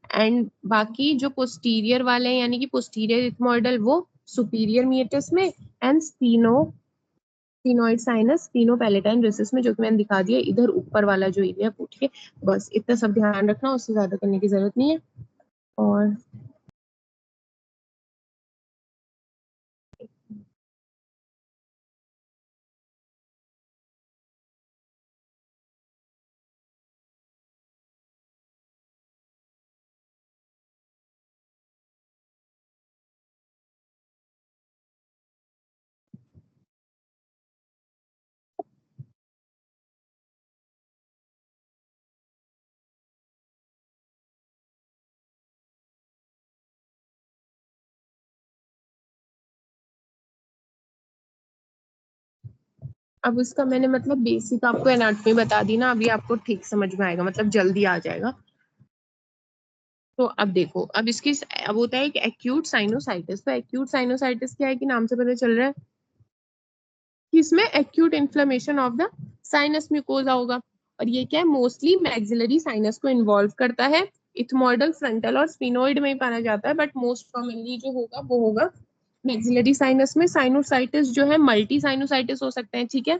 एंड बाकी जो पोस्टीरियर वाले हैं, यानी कि पोस्टीरियर इथमोइडल, वो सुपीरियर मिएटस में, and sphenoid sinus sphenopalatine recess में, जो कि मैंने दिखा दिया इधर ऊपर वाला जो एरिया है। ठीक है, बस इतना सब ध्यान रखना, उससे ज्यादा करने की जरूरत नहीं है। और अब उसका मैंने मतलब बेसिक आपको एनाटॉमी बता दी ना, अभी आपको ठीक समझ में आएगा, मतलब जल्दी आ जाएगा। तो अब देखो, अब इसकी अब होता है कि एक्यूट साइनोसाइटिस। तो एक्यूट साइनोसाइटिस क्या है कि नाम से पता चल रहा है कि इसमें acute inflammation of the sinus mucosa होगा। और ये क्या है, मोस्टली मैक्सिलरी साइनस को इन्वॉल्व करता है। इथमोइडल, फ्रंटल और स्फीनोइड में ही पाया जाता है, बट मोस्ट कॉमनली जो होगा वो होगा मैक्सिलरी साइनस में। साइनोसाइटिस जो है मल्टी साइनोसाइटिस हो सकते हैं। ठीक है,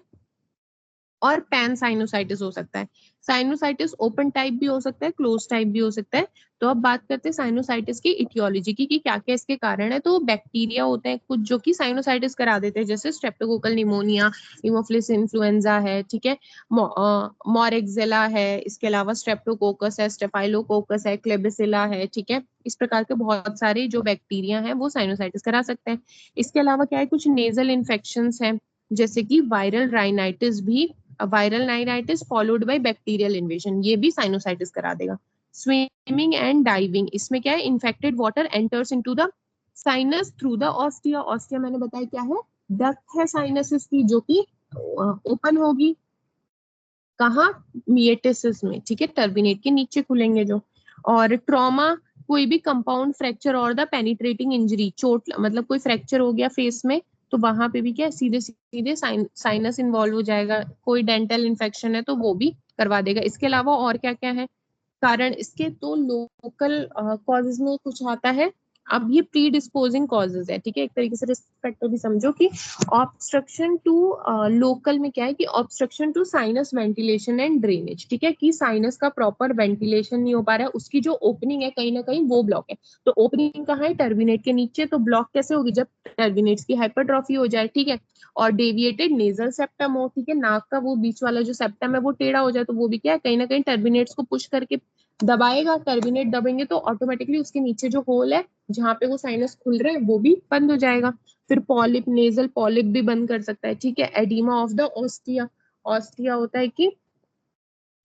और पैन साइनोसाइटिस हो सकता है। साइनोसाइटिस ओपन टाइप भी हो सकता है, क्लोज टाइप भी हो सकता है। तो अब बात करते हैं साइनोसाइटिस की इटियोलॉजी की, कि क्या क्या इसके कारण है। तो बैक्टीरिया होते हैं कुछ जो कि साइनोसाइटिस करा देते हैं, जैसे स्ट्रेप्टोकोकल निमोनिया, हीमोफिलस इन्फ्लुएंजा है, ठीक है, मोरेक्सेला है, इसके अलावा स्ट्रेप्टोकोकस है, स्टेफाइलोकोकस है, क्लेबिसिला है। ठीक है, इस प्रकार के बहुत सारे जो बैक्टीरिया हैं वो साइनोसाइटिस करा सकते हैं। इसके अलावा क्या है, कुछ नेजल इन्फेक्शन है, जैसे कि वायरल राइनाइटिस भी, viral rhinitis followed by bacterial invasion, ये भी साइनोसाइटिस करा देगा। स्विमिंग एंड डाइविंग, इसमें क्या है, infected water enters into the sinus through the ostia. Ostia मैंने बताया क्या है, डक्ट है साइनसिस की, जो कि ओपन होगी कहाँ, मिएटिस में। ठीक है, टर्बिनेट के नीचे खुलेंगे जो। और ट्रॉमा, कोई भी कंपाउंड फ्रैक्चर और द पेनिट्रेटिंग इंजरी, चोट मतलब कोई फ्रैक्चर हो गया फेस में, तो वहां पे भी क्या सीधे सीधे साइनस इन्वॉल्व हो जाएगा। कोई डेंटल इन्फेक्शन है तो वो भी करवा देगा। इसके अलावा और क्या क्या है कारण इसके, तो लोकल कॉजेज में कुछ आता है, अब ये प्री डिस्पोजिंग कॉजेज है, ठीक है, एक तरीके से रिस्क फैक्टर भी समझो कि ऑब्स्ट्रक्शन टू लोकल में क्या है कि obstruction to sinus ventilation and drainage, ठीक है, कि साइनस का प्रॉपर वेंटिलेशन नहीं हो पा रहा है, उसकी जो ओपनिंग है कहीं ना कहीं वो ब्लॉक है। तो ओपनिंग कहाँ है, टर्बिनेट के नीचे, तो ब्लॉक कैसे होगी, जब टर्बिनेट्स की हाइपरट्रॉफी हो जाए, ठीक है, और डेविएटेड नेजल सेप्टम हो, ठीक है, नाक का वो बीच वाला जो सेप्टम है वो टेढ़ा हो जाए, तो वो भी क्या है, कहीं ना कहीं टर्बिनेट्स को पुश करके दबाएगा, टर्बिनेट दबेंगे तो ऑटोमेटिकली उसके नीचे जो होल है जहाँ पे वो साइनस खुल रहे हैं वो भी बंद हो जाएगा। फिर पॉलिप, नेजल पॉलिप भी बंद कर सकता है, ठीक है। Oedema of the ostia, ostia होता है कि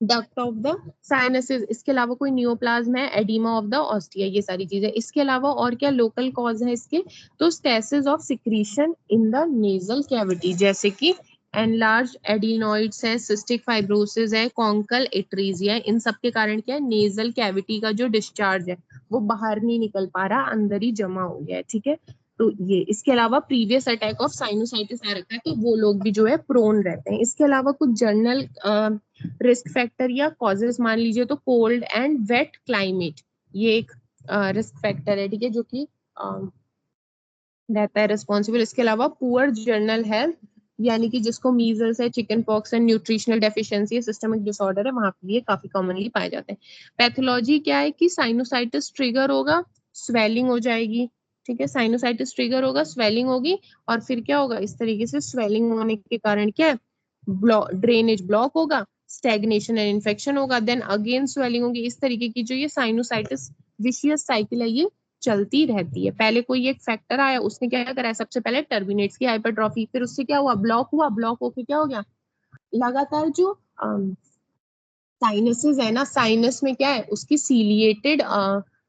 डक्ट ऑफ द साइनसेस, इसके अलावा कोई नियोप्लाज्म है, एडिमा ऑफ द ऑस्टिया, ये सारी चीजें। इसके अलावा और क्या लोकल कॉज है इसके, तो stasis of secretion in the nasal cavity, जैसे कि एनलार्ज एडिनॉइड्स है, सिस्टिक फाइब्रोसिस है, कॉन्कल एट्रीजिया है, इन सब के कारण क्या है, नेजल कैविटी का जो डिस्चार्ज है वो बाहर नहीं निकल पा रहा, अंदर ही जमा हो गया है, ठीक है। तो ये, इसके अलावा प्रीवियस अटैक ऑफ साइनोसाइटिस आ रखा है तो वो लोग भी जो है प्रोन रहते हैं। इसके अलावा कुछ जर्नल रिस्क फैक्टर या कॉजेस मान लीजिए तो कोल्ड एंड वेट क्लाइमेट, ये एक रिस्क फैक्टर है, ठीक है, जो कि रहता है रिस्पॉन्सिबल। इसके अलावा पुअर जर्नल हेल्थ, यानी कि जिसको मीजल्स है, chicken pox and nutritional deficiency, systemic disorder है, वहां पे ये काफी कॉमनली पाए जाते हैं। पैथोलॉजी क्या है कि साइनोसाइटिस ट्रिगर होगा, स्वेलिंग हो जाएगी, ठीक है, साइनोसाइटिस ट्रिगर होगा, स्वेलिंग होगी, और फिर क्या होगा, इस तरीके से स्वेलिंग होने के कारण क्या है, ड्रेनेज ब्लॉक होगा, स्टैग्नेशन एंड इन्फेक्शन होगा, देन अगेन स्वेलिंग होगी। इस तरीके की जो ये साइनोसाइटिस विशियस साइकिल है ये चलती रहती है। पहले कोई एक फैक्टर आया, उसने क्या करा, सबसे पहले टर्मिनेट्स की हाइपरट्रॉफी, फिर उससे क्या हुआ, ब्लॉक हुआ, ब्लॉक होके क्या हो गया, लगातार जो साइनसेस है ना, साइनस में क्या है, उसकी सीलिएटेड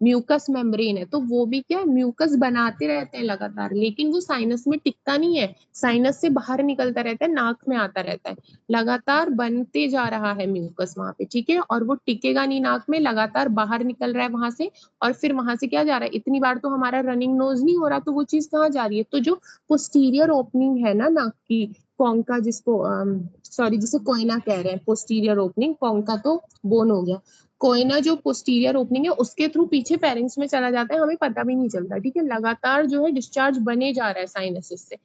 म्यूकस मेम्ब्रेन है, तो वो भी क्या है, म्यूकस बनाते रहते हैं लगातार, लेकिन वो साइनस में टिकता नहीं है, साइनस से बाहर निकलता रहता है, नाक में आता रहता है, लगातार बनते जा रहा है म्यूकस वहां पे, ठीक है, और वो टिकेगा नहीं नाक में, लगातार बाहर निकल रहा है वहां से, और फिर वहां से क्या जा रहा है, इतनी बार तो हमारा रनिंग नोज नहीं हो रहा, तो वो चीज कहाँ जा रही है, तो जो पोस्टीरियर ओपनिंग है ना नाक की, कॉन्का जिसको सॉरी जिसे कोयना कह रहे हैं, पोस्टीरियर ओपनिंग, कॉन्का तो बोन हो गया, कोयना जो पोस्टीरियर ओपनिंग है उसके थ्रू पीछे फेरिंग्स में चला जाता है, हमें पता भी नहीं चलता, ठीक है, लगातार जो है डिस्चार्ज बने जा रहा है साइनसिस से।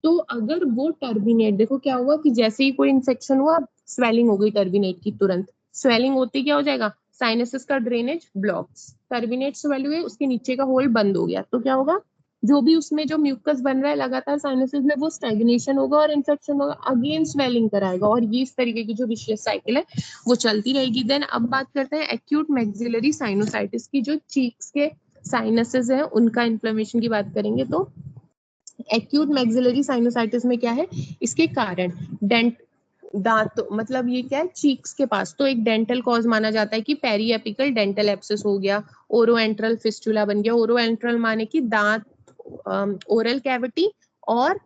तो अगर वो टर्मिनेट, देखो क्या हुआ कि जैसे ही कोई इन्फेक्शन हुआ, स्वेलिंग हो गई टर्मिनेट की, तुरंत स्वेलिंग होती क्या हो जाएगा, साइनसिस का ड्रेनेज ब्लॉक, टर्मिनेट स्वेल हुए, उसके नीचे का होल बंद हो गया, तो क्या होगा, जो भी उसमें जो म्यूकस बन रहा है लगातार साइनसिस में, वो स्टैग्नेशन होगा और इन्फेक्शन होगा, अगेन स्वेलिंग कराएगा, और ये इस तरीके की जो विशियस साइकिल है वो चलती रहेगी। देन अब बात करते हैं एक्यूट मैक्सिलरी साइनोसाइटिस की, जो चीक्स के साइनसेस है उनका इन्फ्लेमेशन की बात करेंगे। तो एक्यूट मैक्सिलरी साइनोसाइटिस में क्या है, इसके कारण डेंट, दांत, मतलब ये क्या है, चीक्स के पास, तो एक डेंटल कॉज माना जाता है कि पेरीएपिकल डेंटल एब्सेस हो गया, ओरोएंट्रल फिस्टुला बन गया, ओरोएंट्रल माने कि दांत, ओरल कैविटी और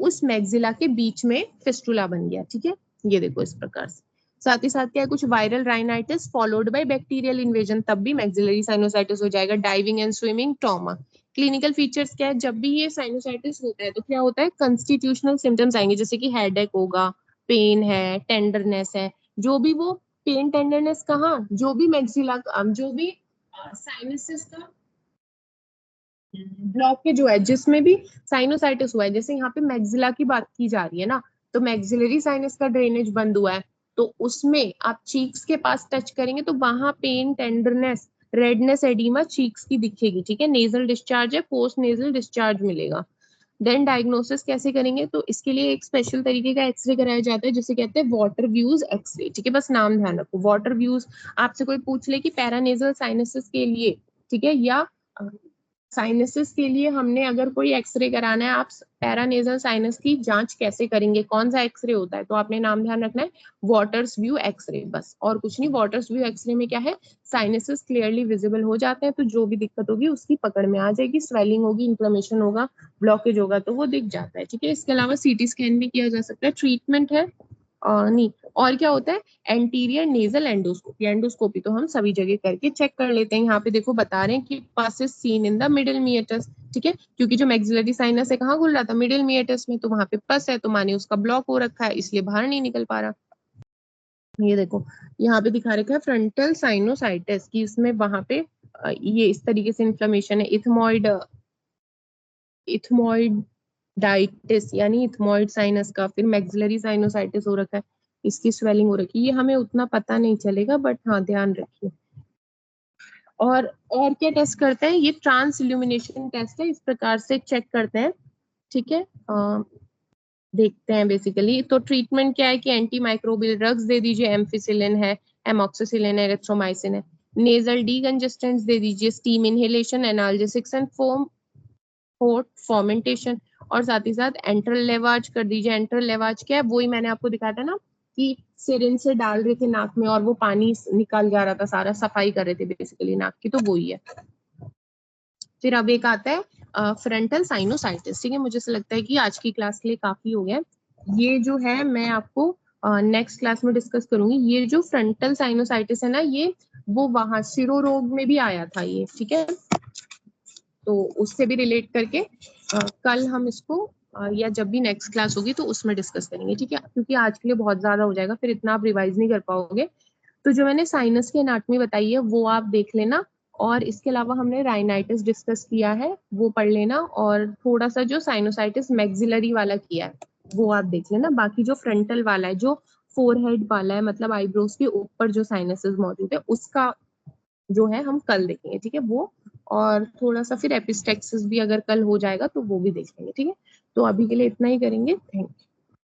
उस मैक्सिला के बीच में फिस्टुला बन गया, ठीक है, ये देखो इस प्रकार से। साथ ही साथ क्या है, कुछ viral rhinitis followed by bacterial invasion, तब भी मैक्सिलरी साइनोसाइटिस हो जाएगा। Diving and swimming trauma. Clinical features क्या है, जब भी ये साइनोसाइटिस होता है तो क्या होता है, कंस्टिट्यूशनल सिम्टम्स आएंगे, जैसे कि हेडेक होगा, पेन है, टेंडरनेस है, जो भी वो पेन टेंडरनेस कहाँ, जो भी मैक्सिला, जो भी साइनसिस का ब्लॉकेज जो है, जिसमें भी साइनोसाइटिस हुआ है, जैसे यहाँ पे मैक्सिला की बात की जा रही है ना, तो मैक्सिलरी साइनस का ड्रेनेज बंद हुआ है, तो उसमें आप चीक्स के पास टच करेंगे तो वहां pain, tenderness, redness, oedema cheeks की दिखेगी, ठीक है, नेजल डिस्चार्ज है, पोस्ट नेजल डिस्चार्ज मिलेगा। देन डायग्नोसिस कैसे करेंगे, तो इसके लिए एक स्पेशल तरीके का एक्सरे कराया जाता है जिसे कहते हैं वाटर व्यूज एक्सरे, ठीक है, बस नाम ध्यान रखो वाटर व्यूज। आपसे कोई पूछ ले कि पैरानेजल साइनसिस के लिए, ठीक है, या साइनसिस के लिए हमने अगर कोई एक्सरे कराना है, आप पैरानेजल साइनस की जांच कैसे करेंगे, कौन सा एक्सरे होता है, तो आपने नाम ध्यान रखना है वाटर्स व्यू एक्सरे, बस और कुछ नहीं। वाटर्स व्यू एक्सरे में क्या है, साइनसेस क्लियरली विजिबल हो जाते हैं, तो जो भी दिक्कत होगी उसकी पकड़ में आ जाएगी, स्वेलिंग होगी, इन्फ्लेमेशन होगा, ब्लॉकेज होगा तो वो दिख जाता है, ठीक है। इसके अलावा सीटी स्कैन भी किया जा सकता है, ट्रीटमेंट है नहीं, और क्या होता है, एंटीरियर नेजल एंडोस्कोपी, एंडोस्कोपी तो हम सभी जगह करके चेक कर लेते हैं, यहाँ पे देखो बता रहे हैं कि पस is seen in the middle meatus, ठीक है, क्योंकि जो मैक्सिलरी साइनस है कहाँ खुल रहा था, मिडिल मिएटस में, तो वहां पे पस है तो माने उसका ब्लॉक हो रखा है, इसलिए बाहर नहीं निकल पा रहा। ये देखो यहाँ पे दिखा रखा है फ्रंटल साइनोसाइटिस की, इसमें वहां पे ये इस तरीके से इन्फ्लेमेशन है, इथमॉइडाइटिस यानी इथमॉइड साइनस का, फिर मैक्सिलरी साइनोसाइटिस हो रखा है, इसकी स्वेलिंग हो रखी है। ये हमें उतना पता नहीं चलेगा, बट हाँ ध्यान रखिए। और क्या टेस्ट करते हैं, ये ट्रांस इल्यूमिनेशन टेस्ट है, इस प्रकार से चेक करते हैं, ठीक है। देखते हैं बेसिकली। तो ट्रीटमेंट क्या है कि एंटी माइक्रोबियल ड्रग्स दे दीजिए, एम्फिसिलिन है, एमॉक्सिसिलिन है, एरिथ्रोमाइसिन है। नेजल डीकंजेस्टेंट्स दे दीजिए, steam inhalation, analgesics and foam होट फॉर्मेंटेशन, और साथ ही साथ एंट्रल लेवाज कर दीजिए। एंट्रल लेवाज क्या है, वही मैंने आपको दिखाया था ना कि सिरिंज से डाल रहे थे नाक में और वो पानी निकल जा रहा था, सारा सफाई कर रहे थे बेसिकली नाक की, तो वही है। फिर अब एक आता है फ्रंटल साइनोसाइटिस, ठीक है। मुझे ऐसा लगता है कि आज की क्लास के लिए काफी हो गया। ये जो है मैं आपको नेक्स्ट क्लास में डिस्कस करूंगी। ये जो फ्रंटल साइनोसाइटिस है ना, ये वो वहां सिरो रोग में भी आया था ये, ठीक है। तो उससे भी रिलेट करके कल हम इसको या जब भी नेक्स्ट क्लास होगी तो उसमें डिस्कस करेंगे, ठीक है। क्योंकि आज के लिए बहुत ज्यादा हो जाएगा, फिर इतना आप रिवाइज नहीं कर पाओगे। तो जो मैंने साइनस की एनाटॉमी बताई है वो आप देख लेना, और इसके अलावा हमने राइनाइटिस डिस्कस किया है, वो पढ़ लेना, और थोड़ा सा जो साइनोसाइटिस मैक्सिलरी वाला किया है वो आप देख लेना। बाकी जो फ्रंटल वाला है, जो फोरहेड वाला है, मतलब आईब्रोज के ऊपर जो साइनसेस मौजूद है, उसका जो है हम कल देखेंगे, ठीक है वो। और थोड़ा सा फिर एपिस्टेक्सिस भी अगर कल हो जाएगा तो वो भी देख लेंगे, ठीक है। तो अभी के लिए इतना ही करेंगे, थैंक यू।